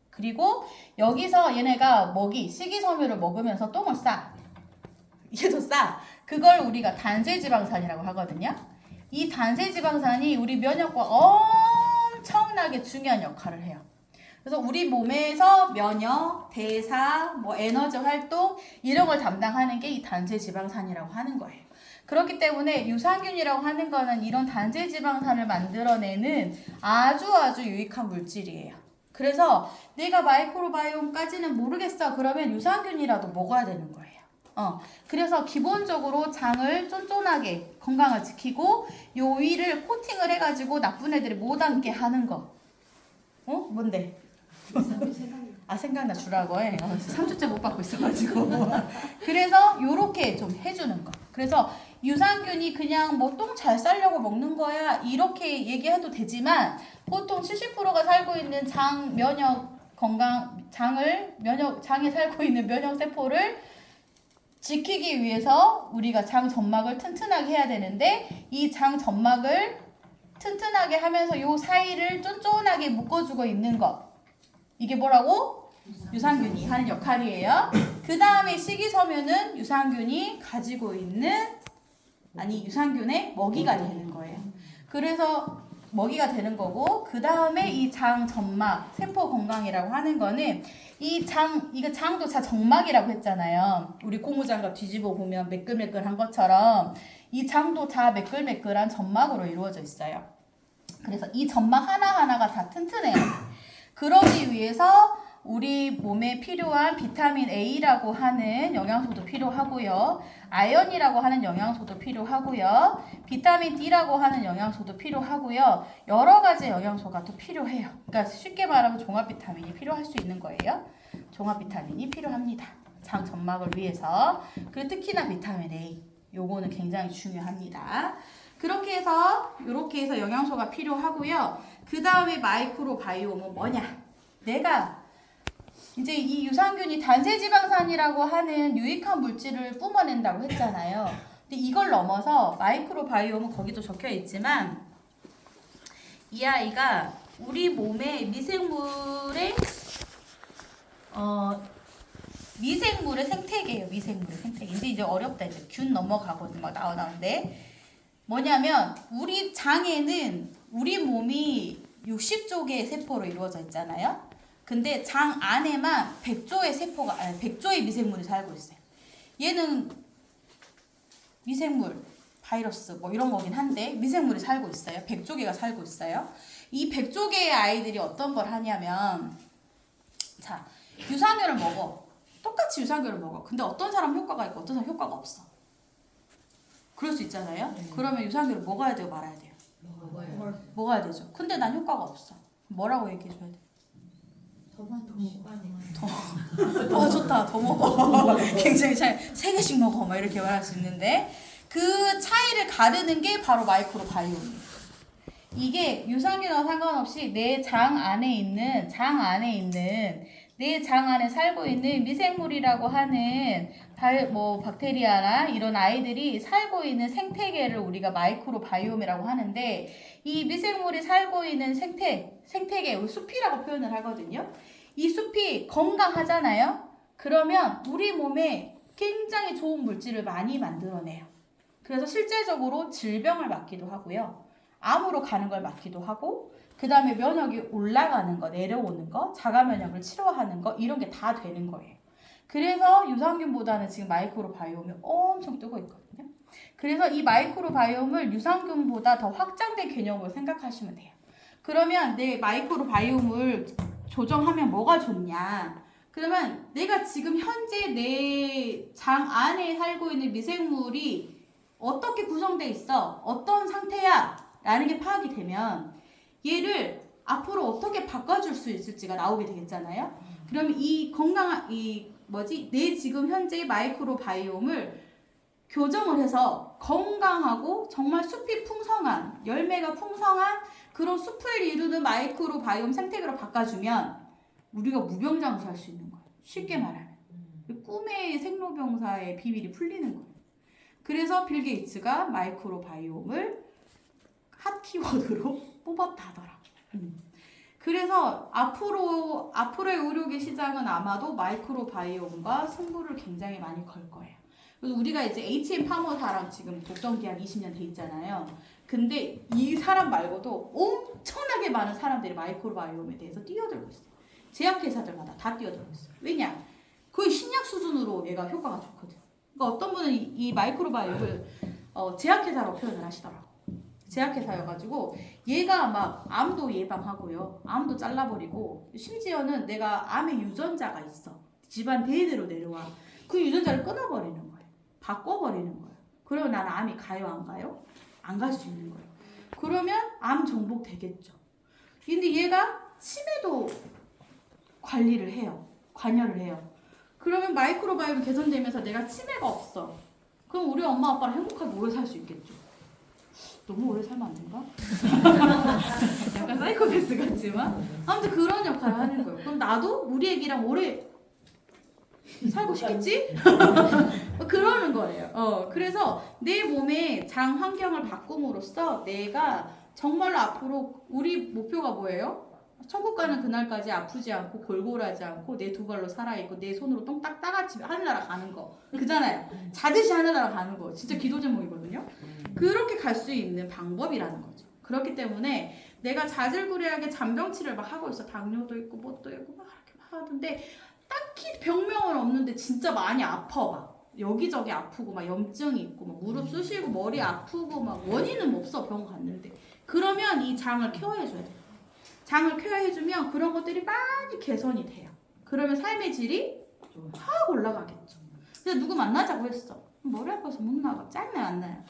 그리고 여기서 얘네가 식이섬유를 먹으면서 똥을 싸. 얘도 싸. 그걸 우리가 단세지방산이라고 하거든요. 이 단세지방산이 우리 면역과 엄청나게 중요한 역할을 해요. 그래서 우리 몸에서 면역, 대사, 에너지 활동 이런 걸 담당하는 게 이 단세지방산이라고 하는 거예요. 그렇기 때문에 유산균이라고 하는 거는 이런 단세지방산을 만들어내는 아주 유익한 물질이에요. 그래서 내가 마이크로바이옴까지는 모르겠어. 그러면 유산균이라도 먹어야 되는 거예요. 그래서 기본적으로 장을 쫀쫀하게 건강을 지키고 요 위를 코팅을 해가지고 나쁜 애들이 못 앉게 하는 거. 뭔데? 생각나 주라고 해. 3주째 못 받고 있어가지고. 그래서 요렇게 좀 해주는 거. 그래서 유산균이 그냥 똥 잘 싸려고 먹는 거야 이렇게 얘기해도 되지만 보통 70%가 살고 있는 장에 살고 있는 면역 세포를 지키기 위해서 우리가 장 점막을 튼튼하게 해야 되는데 이 장 점막을 튼튼하게 하면서 요 사이를 쫀쫀하게 묶어주고 있는 것. 이게 뭐라고? 유산균이 하는 역할이에요. 그 다음에 식이섬유는 유산균이 가지고 있는 유산균의 먹이가 되는 거예요. 그래서 먹이가 되는 거고 그 다음에 이 장 점막 세포 건강이라고 하는 거는 이거 장도 다 점막이라고 했잖아요. 우리 고무장갑 뒤집어 보면 매끌매끌한 것처럼 이 장도 다 매끌매끌한 점막으로 이루어져 있어요. 그래서 이 점막 하나하나가 다 튼튼해요. 그러기 위해서 우리 몸에 필요한 비타민 A라고 하는 영양소도 필요하고요. 아연이라고 하는 영양소도 필요하고요. 비타민 D라고 하는 영양소도 필요하고요. 여러 가지 영양소가 또 필요해요. 그러니까 쉽게 말하면 종합 비타민이 필요할 수 있는 거예요. 종합 비타민이 필요합니다. 장 점막을 위해서. 그리고 특히나 비타민 A. 요거는 굉장히 중요합니다. 그렇게 해서 이렇게 해서 영양소가 필요하고요. 그 다음에 마이크로바이옴은 뭐냐? 내가 이제 이 유산균이 단세지방산이라고 하는 유익한 물질을 뿜어낸다고 했잖아요. 근데 이걸 넘어서 마이크로바이옴은 거기도 적혀 있지만 이 아이가 우리 몸의 미생물의 생태계예요. 미생물의 생태계. 이제 어렵다. 이제 균 넘어가고 막 나오는데 뭐냐면 우리 장에는 우리 몸이 60조 개의 세포로 이루어져 있잖아요. 근데 장 안에만 100조의 미생물이 살고 있어요. 얘는 미생물, 바이러스 이런 거긴 한데 미생물이 살고 있어요. 100조 개가 살고 있어요. 이 100조 개의 아이들이 어떤 걸 하냐면 유산균을 먹어. 똑같이 유산균을 먹어. 근데 어떤 사람 효과가 있고 어떤 사람 효과가 없어. 그럴 수 있잖아요. 그러면 유산균을 먹어야 돼요, 말아야 돼요? 먹어야 되죠. 근데 난 효과가 없어. 뭐라고 얘기해줘야 돼? 좋다. 더 먹어. 굉장히 잘 3개씩 먹어. 이렇게 말할 수 있는데 그 차이를 가르는 게 바로 마이크로바이옴이에요. 이게 유산균과 상관없이 내 장 안에 있는 내 장 안에 살고 있는 미생물이라고 하는 박테리아나 이런 아이들이 살고 있는 생태계를 우리가 마이크로바이옴이라고 하는데 이 미생물이 살고 있는 생태계, 숲이라고 표현을 하거든요. 이 숲이 건강하잖아요. 그러면 우리 몸에 굉장히 좋은 물질을 많이 만들어내요. 그래서 실제적으로 질병을 막기도 하고요. 암으로 가는 걸 막기도 하고 그 다음에 면역이 올라가는 거, 내려오는 거, 자가 면역을 치료하는 거 이런 게 다 되는 거예요. 그래서 유산균보다는 지금 마이크로바이옴이 엄청 뜨고 있거든요. 그래서 이 마이크로바이옴을 유산균보다 더 확장된 개념으로 생각하시면 돼요. 그러면 내 마이크로바이옴을 조정하면 뭐가 좋냐? 그러면 내가 지금 현재 내 장 안에 살고 있는 미생물이 어떻게 구성돼 있어? 어떤 상태야? 라는 게 파악이 되면 얘를 앞으로 어떻게 바꿔줄 수 있을지가 나오게 되겠잖아요. 그러면 이 건강한 내 지금 현재 마이크로바이옴을 교정을 해서 건강하고 정말 숲이 풍성한 열매가 풍성한 그런 숲을 이루는 마이크로바이옴 생태계로 바꿔주면 우리가 무병장수할 수 있는 거예요. 쉽게 말하면. 꿈의 생로병사의 비밀이 풀리는 거예요. 그래서 빌 게이츠가 마이크로바이옴을 핫 키워드로 뽑았다더라. 그래서 앞으로의 의료계 시장은 아마도 마이크로바이옴과 승부를 굉장히 많이 걸 거예요. 그래서 우리가 이제 HM 파머사랑 지금 독점 계약 20년 돼 있잖아요. 근데 이 사람 말고도 엄청나게 많은 사람들이 마이크로바이옴에 대해서 뛰어들고 있어요. 제약회사들마다 다 뛰어들고 있어요. 왜냐? 거의 신약 수준으로 얘가 효과가 좋거든. 그러니까 어떤 분은 이 마이크로바이옴을 제약회사로 표현을 하시더라고. 제약회사여가지고 얘가 막 암도 예방하고요. 암도 잘라버리고 심지어는 내가 암의 유전자가 있어. 집안 대대로 내려와. 그 유전자를 끊어버리는 거예요. 바꿔버리는 거예요. 그러면 나는 암이 가요 안 가요? 안 갈 수 있는 거예요. 그러면 암 정복 되겠죠. 근데 얘가 치매도 관리를 해요. 관여를 해요. 그러면 마이크로바이옴 개선되면서 내가 치매가 없어. 그럼 우리 엄마 아빠랑 행복하게 오래 살 수 있겠죠. 너무 오래 살면 안 된가? 약간 사이코패스 같지만 아무튼 그런 역할을 하는 거예요. 그럼 나도 우리 애기랑 오래 살고 싶겠지? 그러는 거예요. 그래서 내 몸의 장 환경을 바꿈으로써 내가 정말로 앞으로 우리 목표가 뭐예요? 천국 가는 그날까지 아프지 않고 골골하지 않고 내 두 발로 살아있고 내 손으로 똥딱 따같이 하늘나라 가는 거 그잖아요. 자듯이 하늘나라 가는 거 진짜 기도 제목이거든요. 그렇게 갈 수 있는 방법이라는 거죠. 그렇기 때문에 내가 자질구레하게 잔병치를 막 하고 있어. 당뇨도 있고 뭣도 있고 막 이렇게 막 하던데 딱히 병명은 없는데 진짜 많이 아파 막 여기저기 아프고 막 염증이 있고 막 무릎 쑤시고 머리 아프고 막 원인은 없어 병원 갔는데 그러면 이 장을 케어해줘야 돼요. 장을 케어해주면 그런 것들이 많이 개선이 돼요. 그러면 삶의 질이 확 올라가겠죠. 근데 누구 만나자고 했어. 머리 아파서 못 나가. 짜증나요 안 나요?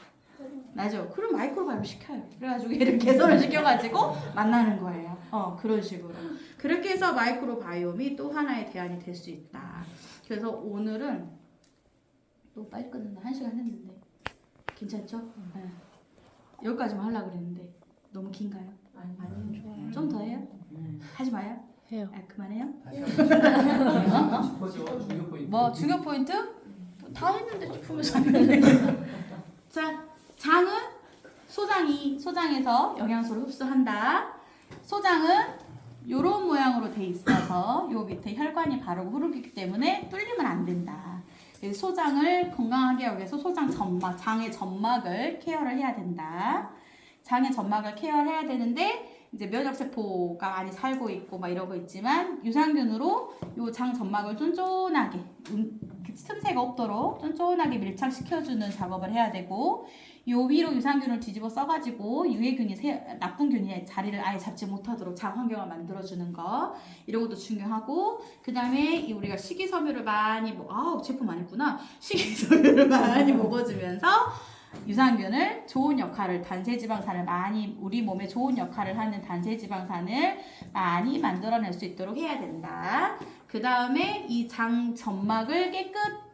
나죠. 그럼 마이크로바이옴 시켜요. 그래가지고 얘를 개선을 시켜가지고 만나는 거예요. 그런 식으로. 그렇게 해서 마이크로바이옴이 또 하나의 대안이 될 수 있다. 그래서 오늘은 또 빨리 끝났나? 1시간 했는데 괜찮죠? 네. 여기까지만 하려고 그랬는데 너무 긴가요? 아니 좋아요. 좀 더 해요? 하지 마요? 해요. 그만해요? 중요 포인트. 뭐 중요 포인트? 다 했는데 짚으면서 하는데. 자, 장은 소장에서 영양소를 흡수한다. 소장은 요런 모양으로 돼 있어서 요 밑에 혈관이 바르고 흐르기 때문에 뚫리면 안 된다. 소장을 건강하게 하기 위해서 소장 점막, 장의 점막을 케어를 해야 된다. 장의 점막을 케어를 해야 되는데 이제 면역세포가 많이 살고 있고 막 이러고 있지만 유산균으로 요 장 점막을 쫀쫀하게 틈새가 없도록 쫀쫀하게 밀착시켜주는 작업을 해야 되고 요 위로 유산균을 뒤집어 써가지고 유해균이 나쁜 균이 자리를 아예 잡지 못하도록 장 환경을 만들어주는 거 이런 것도 중요하고 그 다음에 우리가 식이섬유를 많이 제품 많이 했구나. 식이섬유를 많이 먹어주면서 유산균을 좋은 역할을 단세지방산을 많이 우리 몸에 좋은 역할을 하는 단세지방산을 많이 만들어낼 수 있도록 해야 된다. 그 다음에 이 장 점막을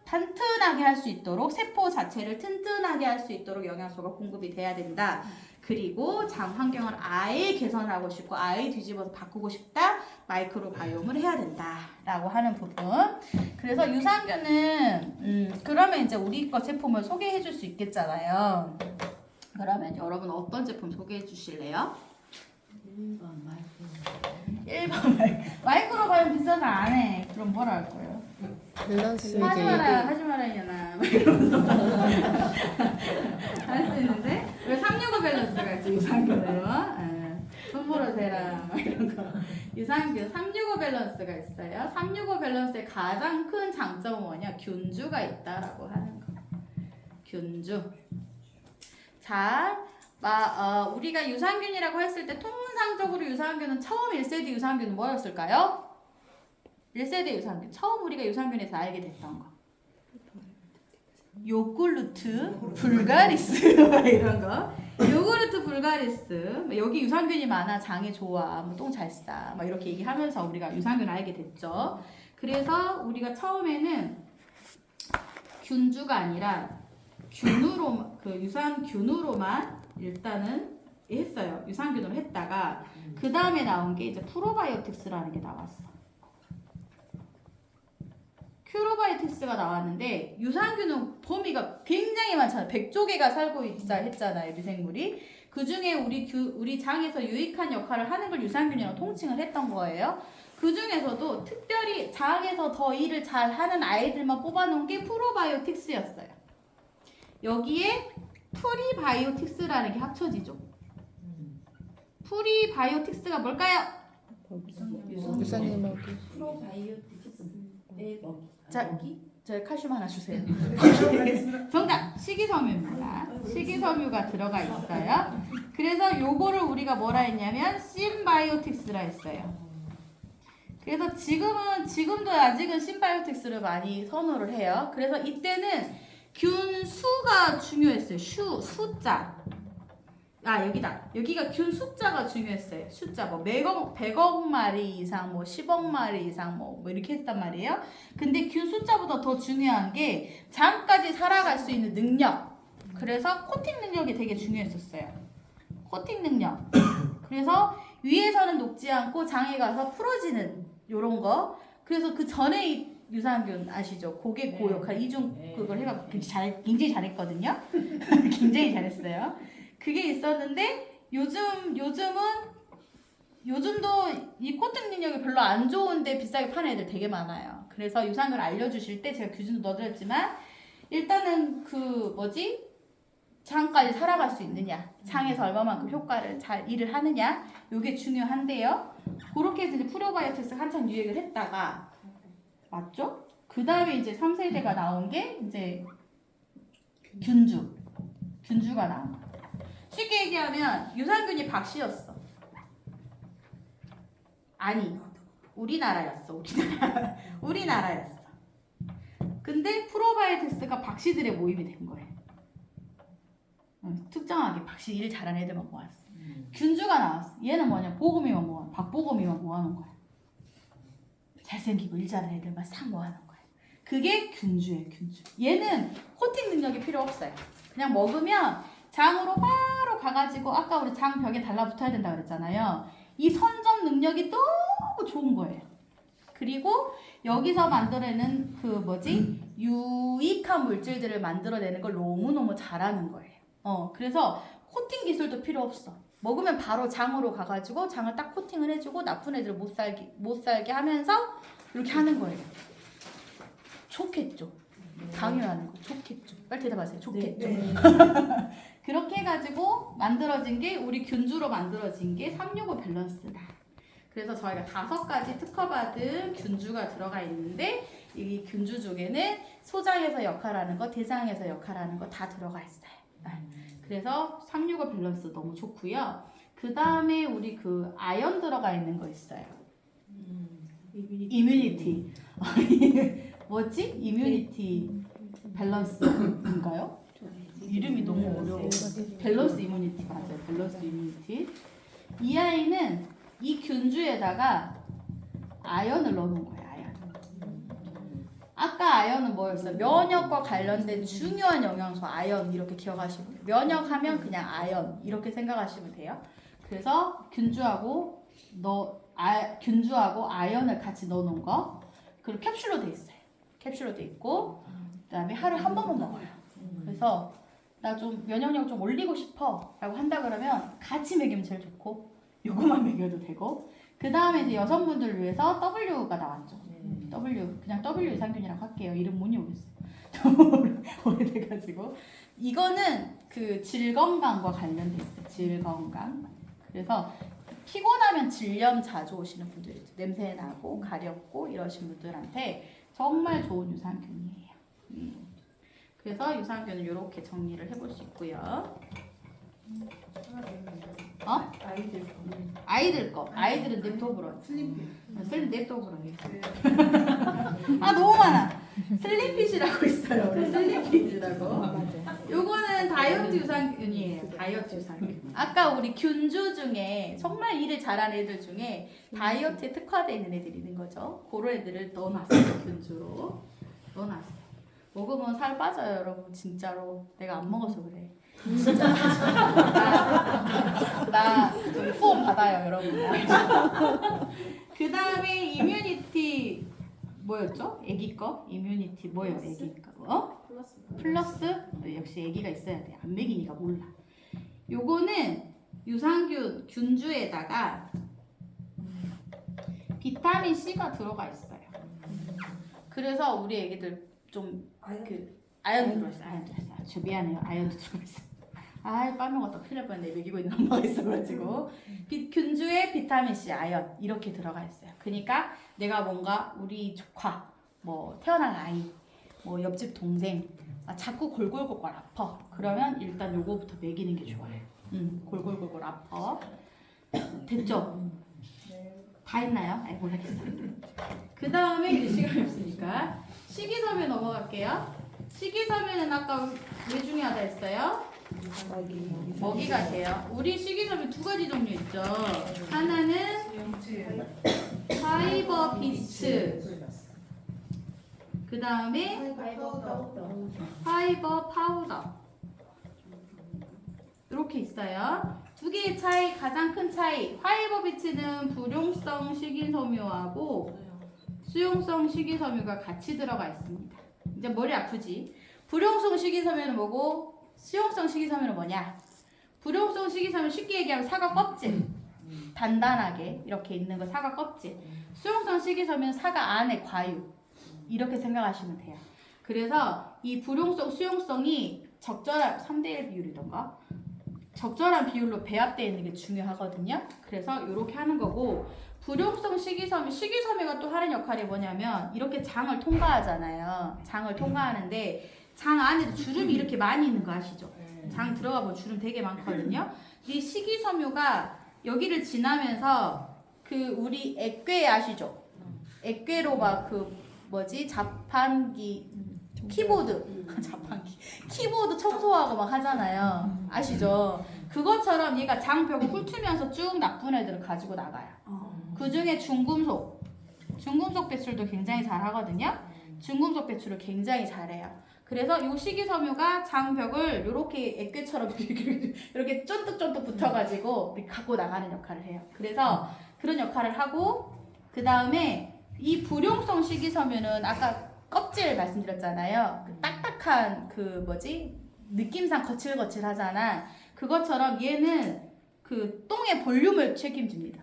튼튼하게 할 수 있도록 세포 자체를 튼튼하게 할 수 있도록 영양소가 공급이 돼야 된다. 그리고 장 환경을 아예 개선하고 싶고 아예 뒤집어서 바꾸고 싶다. 마이크로바이옴을 해야 된다라고 하는 부분. 그래서 유산균은 그러면 이제 우리 거 제품을 소개해 줄 수 있겠잖아요. 그러면 여러분 어떤 제품 소개해 주실래요? 1번 마이크로바이옴 비싸서 안 해. 그럼 뭐라 할 거예요? 밸런스 하지 말아요, 하지 말아요나 막 이러면서 할 수 있는데 왜 365 밸런스가 있지 유산균으로 돈 벌어 대라 막 이런 거 유산균 365 밸런스가 있어요. 365 밸런스의 가장 큰 장점은 뭐냐? 균주가 있다라고 하는 거. 균주. 자, 우리가 유산균이라고 했을 때 통상적으로 유산균은 처음 1세대 유산균은 뭐였을까요? 1세대 유산균. 처음 우리가 유산균에서 알게 됐던 거. 요구르트 불가리스 이런 거. 요구르트 불가리스. 여기 유산균이 많아. 장에 좋아. 똥 잘 싸. 막 이렇게 얘기하면서 우리가 유산균을 알게 됐죠. 그래서 우리가 처음에는 균주가 아니라 유산균으로만 일단은 했어요. 유산균으로 했다가 그 다음에 나온 게 이제 프로바이오틱스라는 게 나왔어. 퓨로바이오틱스가 나왔는데 유산균은 범위가 굉장히 많잖아요. 100조개가 살고 있다 했잖아요. 미생물이. 그 중에 우리 장에서 유익한 역할을 하는 걸 유산균이라고 통칭을 했던 거예요. 그 중에서도 특별히 장에서 더 일을 잘 하는 아이들만 뽑아놓은 게 프로바이오틱스였어요. 여기에 프리바이오틱스라는 게 합쳐지죠. 프리바이오틱스가 뭘까요? 유산균 프로바이오틱스의 먹이. 자, 먹이? 저희 칼슘 하나 주세요. 정답! 식이섬유입니다. 식이섬유가 들어가 있어요. 그래서 요거를 우리가 뭐라 했냐면 심바이오틱스라 했어요. 그래서 지금도 아직은 심바이오틱스를 많이 선호를 해요. 그래서 이때는 균 수가 중요했어요. 숫자. 아, 여기가 균 숫자가 중요했어요. 숫자 뭐 100억 마리 이상, 뭐 10억 마리 이상 뭐 이렇게 했단 말이에요. 근데 균 숫자보다 더 중요한 게 장까지 살아갈 수 있는 능력. 그래서 코팅 능력이 되게 중요했었어요. 코팅 능력. 그래서 위에서는 녹지 않고 장에 가서 풀어지는 요런 거. 그래서 그 전에 유산균 아시죠? 고개 고 역할 이중 그걸 해가 굉장히 잘했거든요. 굉장히 잘했어요. 그게 있었는데 요즘도 이 코팅 능력이 별로 안 좋은데 비싸게 파는 애들 되게 많아요. 그래서 유산균을 알려주실 때 제가 규준도 넣어드렸지만 일단은 장까지 살아갈 수 있느냐, 장에서 얼마만큼 효과를 잘 일을 하느냐, 요게 중요한데요. 그렇게 해서 이제 프로바이오틱스 한참 유행을 했다가 맞죠? 그 다음에 이제 3세대가 나온 게 이제 균주가 나온 거예요. 쉽게 얘기하면 유산균이 박씨였어. 아니, 우리나라였어. 우리나라였어. 근데 프로바이오틱스가 박씨들의 모임이 된 거예요. 특정하게 박씨 일 잘하는 애들만 모았어. 균주가 나왔어. 얘는 뭐냐? 보검이만 모아. 박보검이만 모아놓은 거야. 잘생기고 일 잘하는 애들만 싹 모아놓은 거야. 그게 균주예요, 균주. 얘는 코팅 능력이 필요 없어요. 그냥 먹으면 장으로 바로 가가지고 아까 우리 장 벽에 달라붙어야 된다고 그랬잖아요. 이 선점 능력이 너무 좋은 거예요. 그리고 여기서 만들어내는 유익한 물질들을 만들어내는 걸 너무너무 잘하는 거예요. 그래서 코팅 기술도 필요 없어. 먹으면 바로 장으로 가가지고 장을 딱 코팅을 해주고 나쁜 애들 못 살게 하면서 이렇게 하는 거예요. 좋겠죠? 당연하는 거 좋겠죠? 빨리 대답하세요. 좋겠죠? 네. 그렇게 해가지고 만들어진 게 우리 균주로 만들어진 게 365 밸런스다. 그래서 저희가 5가지 특허받은 균주가 들어가 있는데 이 균주 중에는 소장에서 역할하는 거, 대장에서 역할하는 거 다 들어가 있어요. 그래서 365 밸런스 너무 좋고요. 그 다음에 우리 아연 들어가 있는 거 있어요. 이뮤니티. 뭐지? 이뮤니티 밸런스인가요? 이름이 너무 어려워. 밸런스 이뮤니티 맞아요. 밸런스 이뮤니티. 이 아이는 이 균주에다가 아연을 넣어놓은 거예요. 아연. 아까 아연은 뭐였어요? 면역과 관련된 중요한 영양소 아연 이렇게 기억하시면 돼요. 면역하면 그냥 아연 이렇게 생각하시면 돼요. 그래서 균주하고 아연을 같이 넣어놓은 거. 그리고 캡슐로 돼 있어요. 캡슐로 돼 있고 그다음에 하루에 한 번만 먹어요. 그래서 나 좀 면역력 좀 올리고 싶어 라고 한다 그러면 같이 먹이면 제일 좋고 요거만 먹여도 되고 그 다음에 이제 여성분들을 위해서 W가 나왔죠. 그냥 W 유산균이라고 할게요. 이름 뭔지 모르겠어요. 오래돼가지고 이거는 질 건강과 관련돼 있어요. 질 건강. 그래서 피곤하면 질염 자주 오시는 분들 있죠. 냄새 나고 가렵고 이러신 분들한테 정말 좋은 유산균이에요. 그래서 유산균을 이렇게 정리를 해볼 수 있고요. 아이들 거. 아이들은 냅둬보라. 냅둬보라. 아 너무 많아. 슬림핏이라고 있어요. 우리 슬림핏이라고. 요거는 다이어트 유산균이에요. 다이어트 유산균. 아까 우리 균주 중에 정말 일을 잘하는 애들 중에 다이어트에 특화되어 있는 애들이 있는 거죠. 그런 애들을 넣어놨어요. 균주로. 넣어놨어요. 먹으면 살 빠져요, 여러분. 진짜로. 내가 안 먹어서 그래. 진짜 나 후원 받아요, 여러분. 그 다음에 이뮤니티 뭐였죠? 애기 거? 이뮤니티 뭐예요? 애기 거? 플러스? 역시 애기가 있어야 돼. 안 먹이니까 몰라. 요거는 유산균 균주에다가 비타민 C가 들어가 있어요. 그래서 우리 애기들 좀 아연 들어있어요. 아연 들어있어요. 저 미안해요. 아연도 들어있어요. 아 빠먹었다. 큰일 날 뻔했네. 먹이고 있는 엄마가 있어가지고 균주에 비타민 C, 아연 이렇게 들어가 있어요. 그러니까 내가 뭔가 우리 조카, 뭐 태어날 아이, 뭐 옆집 동생 자꾸 골골골골 아파. 그러면 일단 요거부터 먹이는 게 좋아요. 골골골골 아파. 됐죠? 다 했나요? 아이 모르겠어요. 그 다음에 이제 시간이 없으니까 식이섬유 넘어갈게요. 식이섬유는 아까 왜 중요하다 했어요? 먹이가 돼요. 우리 식이섬유 두 가지 종류 있죠. 하나는 파이버 비츠, 그 다음에 파이버 파우더. 이렇게 있어요. 두 개의 차이, 가장 큰 차이. 파이버 비츠는 불용성 식이섬유하고 수용성 식이섬유가 같이 들어가 있습니다. 이제 머리 아프지? 불용성 식이섬유는 뭐고 수용성 식이섬유는 뭐냐? 불용성 식이섬유 쉽게 얘기하면 사과 껍질, 단단하게 이렇게 있는 거 사과 껍질. 수용성 식이섬유는 사과 안에 과육, 이렇게 생각하시면 돼요. 그래서 이 불용성 수용성이 적절한 3대1 비율이던가 적절한 비율로 배합되어 있는 게 중요하거든요. 그래서 이렇게 하는 거고, 불용성 식이섬유가 또 하는 역할이 뭐냐면 이렇게 장을 통과하잖아요. 장을 통과하는데 장 안에도 주름이 이렇게 많이 있는 거 아시죠? 장 들어가 보면 주름 되게 많거든요. 이 식이섬유가 여기를 지나면서 그 우리 액괴 아시죠? 액괴로 막 그 뭐지? 자판기 키보드 자판기 키보드 청소하고 막 하잖아요. 아시죠? 그것처럼 얘가 장벽을 훑으면서 쭉 나쁜 애들을 가지고 나가요. 그 중에 중금속 배출도 굉장히 잘 하거든요. 중금속 배출을 굉장히 잘해요. 그래서 이 식이섬유가 장벽을 이렇게 액괴처럼 이렇게 쫀득쫀득 붙어가지고 갖고 나가는 역할을 해요. 그래서 그런 역할을 하고, 그 다음에 이 불용성 식이섬유는 아까 껍질 말씀드렸잖아요. 그 딱딱한 그 뭐지? 느낌상 거칠거칠하잖아. 그것처럼 얘는 그 똥의 볼륨을 책임집니다.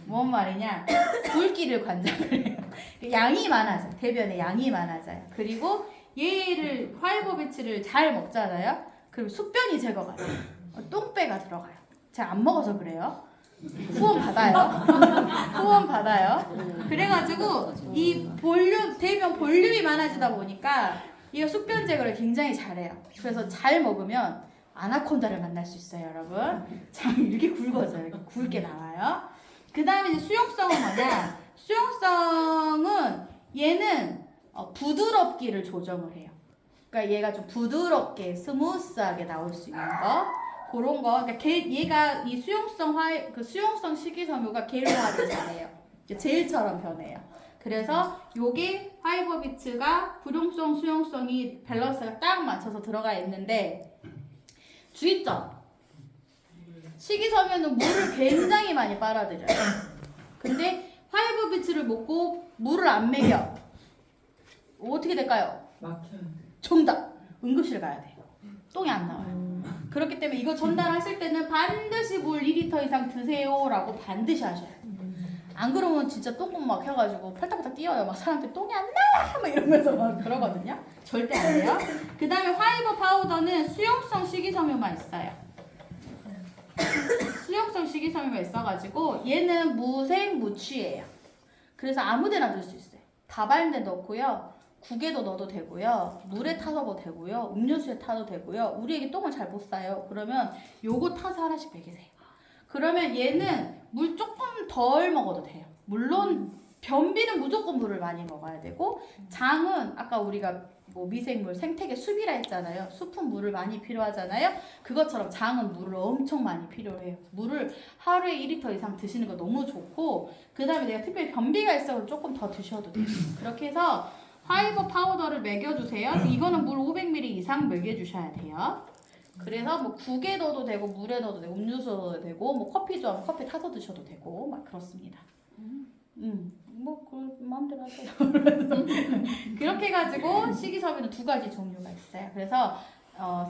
뭔 말이냐? 굵기를 관장을 해요. 양이 많아져. 대변에 양이 많아져요. 그리고 얘를 파이버 비츠를 잘 먹잖아요. 그럼 숙변이 제거가 돼요. 똥배가 들어가요. 제가 안 먹어서 그래요. 후원 받아요. 후원 받아요. 그래가지고 이 대변 볼륨이 많아지다 보니까 얘가 숙변 제거를 굉장히 잘해요. 그래서 잘 먹으면 아나콘다를 만날 수 있어요, 여러분. 장 이렇게 굵어져요. 이렇게 굵게 나와요. 그 다음에 이제 수용성은 뭐냐? 수용성은 얘는 부드럽기를 조정을 해요. 그러니까 얘가 좀 부드럽게 스무스하게 나올 수 있는 거. 그런 거. 그러니까 얘가 이 수용성 식이섬유가 계류화를 잘해요. 젤처럼 변해요. 그래서 요게 파이버 비츠가 불용성 수용성이 밸런스가 딱 맞춰서 들어가 있는데, 주의점. 식이섬유는 물을 굉장히 많이 빨아들여요. 근데 파이버 비츠를 먹고 물을 안 먹여. 어떻게 될까요? 정답. 응급실 가야 돼요. 똥이 안 나와요. 그렇기 때문에 이거 전달하실 때는 반드시 물 2리터 이상 드세요라고 반드시 하셔야 돼요. 안 그러면 진짜 똥꿈 막 해가지고 팔딱팔딱 뛰어요. 막 사람들 똥이 안 나와! 막 이러면서 막 그러거든요. 절대 안 돼요. 그 다음에 파이버 파우더는 수용성 식이섬유만 있어요. 수용성 식이섬유가 있어가지고 얘는 무색무취예요. 그래서 아무데나 넣을 수 있어요. 다발데 넣고요. 국에도 넣어도 되고요. 물에 타서도 되고요. 음료수에 타도 되고요. 우리 애기 똥을 잘 못 싸요. 그러면 요거 타서 하나씩 먹이세요. 그러면 얘는 물 조금 덜 먹어도 돼요. 물론 변비는 무조건 물을 많이 먹어야 되고, 장은 아까 우리가 뭐 미생물 생태계 숲이라 했잖아요. 숲은 물을 많이 필요하잖아요. 그것처럼 장은 물을 엄청 많이 필요해요. 물을 하루에 2리터 이상 드시는 거 너무 좋고, 그 다음에 내가 특별히 변비가 있어서 조금 더 드셔도 돼요. 그렇게 해서 파이버 파우더를 먹여주세요. 이거는 물 500ml 이상 먹여주셔야 돼요. 그래서 뭐 국에 넣어도 되고 물에 넣어도 되고 음료수에 넣어도 되고, 뭐 커피 좋아하면 커피 타서 드셔도 되고 막 그렇습니다. 뭐 그 마음대로 하세요. 그렇게 해가지고 식이섬유는 두 가지 종류가 있어요. 그래서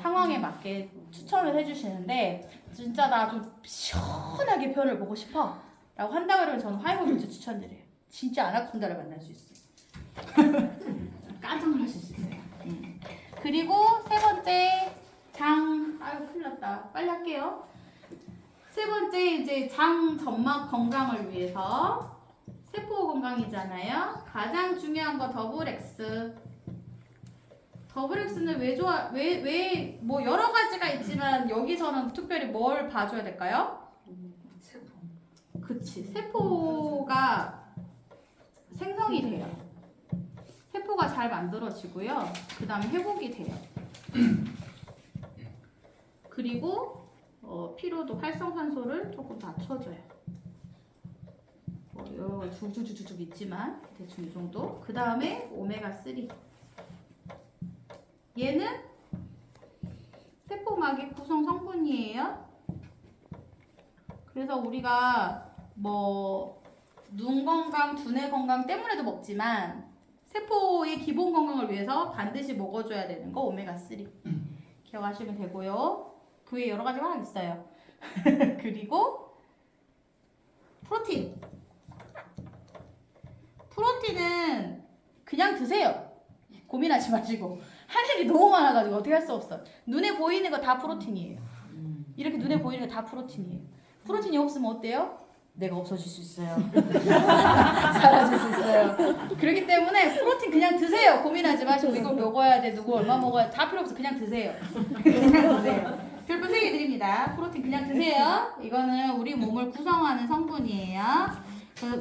상황에 맞게 추천을 해주시는데 진짜 나 좀 시원하게 변을 보고 싶어 라고 한다 그러면 저는 화이버블츠 추천드려요. 진짜 아나콘다를 만날 수 있어요. 깜짝 놀라실 수 있어요. 그리고 세 번째 아유 큰일 났다. 빨리 할게요. 세 번째 이제 장 점막 건강을 위해서 세포 건강이잖아요. 가장 중요한 거 더블 X. 더블 X는 왜 좋아? 왜 뭐 여러 가지가 있지만 여기서는 특별히 뭘 봐줘야 될까요? 세포. 그치. 세포가 생성이 돼요. 세포가 잘 만들어지고요. 그 다음에 회복이 돼요. 그리고 피로도 활성산소를 조금 낮춰줘요. 여러 가지 쭉쭉쭉쭉 있지만 대충 이 정도. 그 다음에 오메가3. 얘는 세포막의 구성 성분이에요. 그래서 우리가 뭐 눈 건강, 두뇌 건강 때문에도 먹지만 세포의 기본 건강을 위해서 반드시 먹어줘야 되는 거 오메가3 기억하시면 되고요. 그 외에 여러 가지가 있어요. 그리고 프로틴은 그냥 드세요. 고민하지 마시고. 할 일이 너무 많아가지고 어떻게 할 수 없어. 눈에 보이는 거 다 프로틴이에요. 이렇게 눈에 보이는 거 다 프로틴이에요. 프로틴이 없으면 어때요? 내가 없어질 수 있어요. 사라질 수 있어요. 그렇기 때문에 프로틴 그냥 드세요. 고민하지 마시고 이걸 먹어야 돼, 누구 얼마 먹어야 돼, 다 필요 없어. 그냥 드세요. 그냥 드세요. 별표 3개 드립니다. 프로틴 그냥 드세요. 이거는 우리 몸을 구성하는 성분이에요.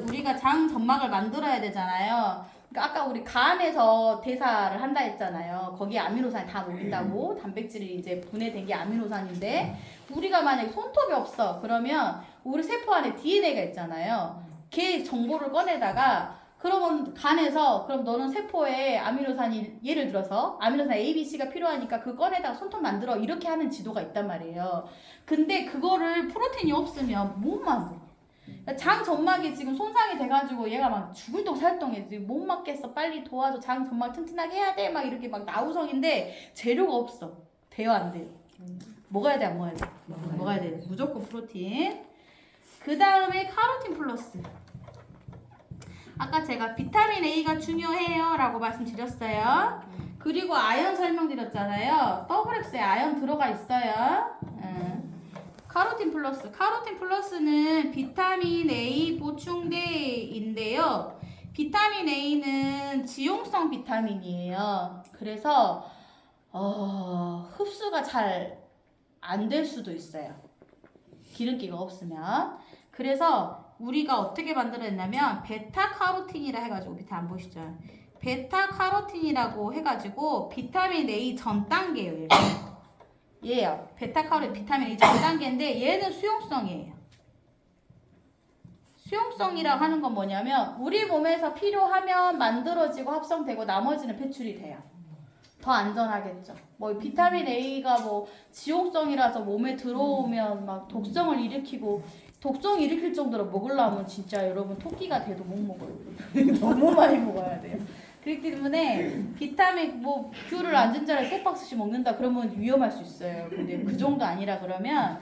우리가 장 점막을 만들어야 되잖아요. 그러니까 아까 우리 간에서 대사를 한다 했잖아요. 거기에 아미노산이 다 녹인다고. 단백질이 이제 분해된 게 아미노산인데 우리가 만약에 손톱이 없어. 그러면 우리 세포 안에 DNA가 있잖아요. 걔 정보를 꺼내다가 그러면 간에서 그럼 너는 세포에 아미노산이 예를 들어서 아미노산 A, B, C가 필요하니까 그 꺼내다가 손톱 만들어 이렇게 하는 지도가 있단 말이에요. 근데 그거를 프로틴이 없으면 못 만들어. 장 점막이 지금 손상이 돼가지고 얘가 막 죽을 똥 살 똥해. 못 맞겠어. 빨리 도와줘. 장 점막 튼튼하게 해야 돼. 막 이렇게 막 나우성인데 재료가 없어. 돼요 안 돼요? 먹어야 돼 안 먹어야 돼? 먹어야 돼. 무조건 프로틴. 그 다음에 카로틴 플러스. 아까 제가 비타민 A가 중요해요 라고 말씀드렸어요. 그리고 아연 설명드렸잖아요. WX에 아연 들어가 있어요. 카로틴 플러스. 카로틴 플러스는 비타민 A 보충제인데요. 비타민 A는 지용성 비타민이에요. 그래서 흡수가 잘 안 될 수도 있어요. 기름기가 없으면. 그래서 우리가 어떻게 만들어냈냐면 베타카로틴이라 해가지고 밑에 안 보이시죠? 베타카로틴이라고 해가지고 비타민 A 전 단계예요. 얘요. 베타카로틴 비타민 A 전 단계인데 얘는 수용성이에요. 수용성이라고 하는 건 뭐냐면 우리 몸에서 필요하면 만들어지고 합성되고 나머지는 배출이 돼요. 더 안전하겠죠. 뭐 비타민 A가 뭐 지용성이라서 몸에 들어오면 막 독성을 일으키고 독성 일으킬 정도로 먹으려면 진짜 여러분 토끼가 돼도 못 먹어요. 너무 많이 먹어야 돼요. 그렇기 때문에 비타민 뭐 귤을 앉은 자리에 3박스씩 먹는다 그러면 위험할 수 있어요. 근데 그 정도 아니라 그러면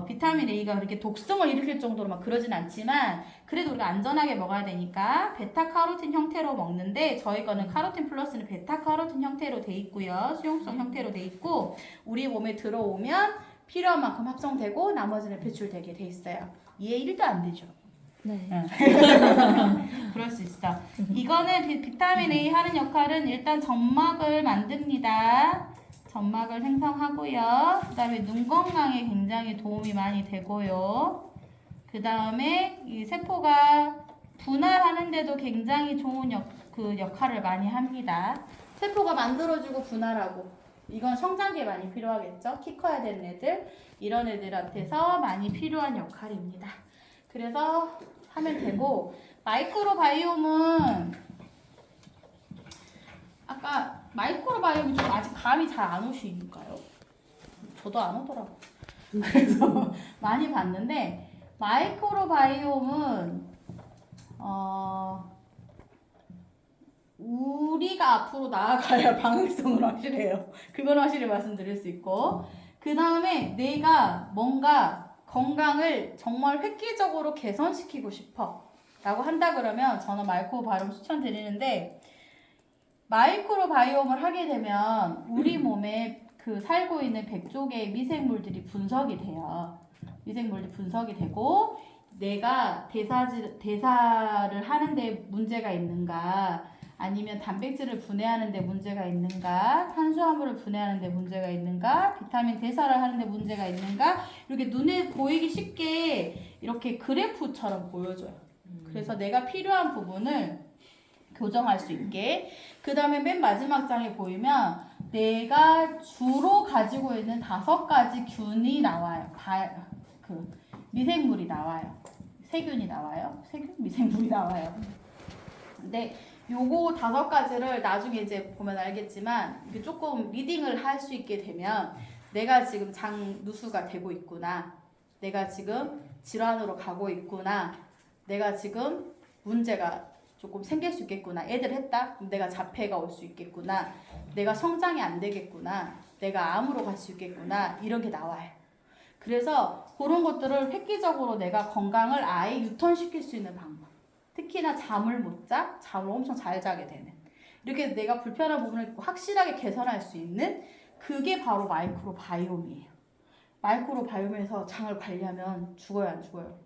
비타민 A가 그렇게 독성을 일으킬 정도로 막 그러진 않지만 그래도 우리가 안전하게 먹어야 되니까 베타카로틴 형태로 먹는데 저희 거는 카로틴 플러스는 베타카로틴 형태로 돼 있고요. 수용성 형태로 돼 있고 우리 몸에 들어오면 필요한 만큼 합성되고 나머지는 배출되게 돼 있어요. 이해 1도 안 되죠? 네. 그럴 수 있어. 이거는 비타민 A 하는 역할은 일단 점막을 만듭니다. 점막을 생성하고요. 그 다음에 눈 건강에 굉장히 도움이 많이 되고요. 그 다음에 이 세포가 분할하는데도 굉장히 좋은 역할을 많이 합니다. 세포가 만들어주고 분할하고 이건 성장기에 많이 필요하겠죠. 키 커야 되는 애들 이런 애들한테서 많이 필요한 역할입니다. 그래서 하면 되고 마이크로바이옴은 아까 마이크로바이옴이 좀 아직 감이 잘 안 오시니까요. 저도 안 오더라고. 그래서 많이 봤는데 마이크로바이옴은 우리가 앞으로 나아가야 방향성은 확실해요. 그건 확실히 말씀드릴 수 있고, 그 다음에 내가 뭔가 건강을 정말 획기적으로 개선시키고 싶어 라고 한다 그러면 저는 마이크로바이옴 추천드리는데, 마이크로바이옴을 하게 되면 우리 몸에 그 살고 있는 100조개의 미생물들이 분석이 돼요. 미생물들이 분석이 되고 내가 대사를 하는데 문제가 있는가, 아니면 단백질을 분해하는데 문제가 있는가, 탄수화물을 분해하는데 문제가 있는가, 비타민 대사를 하는데 문제가 있는가, 이렇게 눈에 보이기 쉽게 이렇게 그래프처럼 보여줘요. 그래서 내가 필요한 부분을 교정할 수 있게. 그 다음에 맨 마지막 장에 보이면 내가 주로 가지고 있는 5가지 균이 나와요. 미생물이 나와요. 세균이 나와요. 미생물이 나와요. 근데 요거 5가지를 나중에 이제 보면 알겠지만 이게 조금 리딩을 할 수 있게 되면 내가 지금 장 누수가 되고 있구나, 내가 지금 질환으로 가고 있구나, 내가 지금 문제가 조금 생길 수 있겠구나, 애들 했다? 그럼 내가 자폐가 올 수 있겠구나, 내가 성장이 안 되겠구나, 내가 암으로 갈 수 있겠구나, 이런 게 나와요. 그래서 그런 것들을 획기적으로 내가 건강을 아예 유턴시킬 수 있는 방법. 특히나 잠을 못 자, 잠을 엄청 잘 자게 되는, 이렇게 내가 불편한 부분을 확실하게 개선할 수 있는 그게 바로 마이크로바이옴이에요. 마이크로바이옴에서 장을 관리하면 죽어요, 안 죽어요?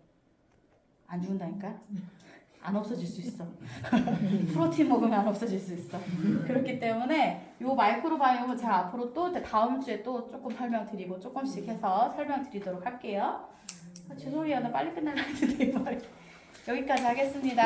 안 죽는다니까? 안 없어질 수 있어. 프로틴 먹으면 안 없어질 수 있어. 그렇기 때문에 요 마이크로바이옴은 제가 앞으로 또 다음 주에 또 조금 설명드리고 조금씩 해서 설명드리도록 할게요. 죄송해요, 나 빨리 끝날라 했는데 여기까지 하겠습니다.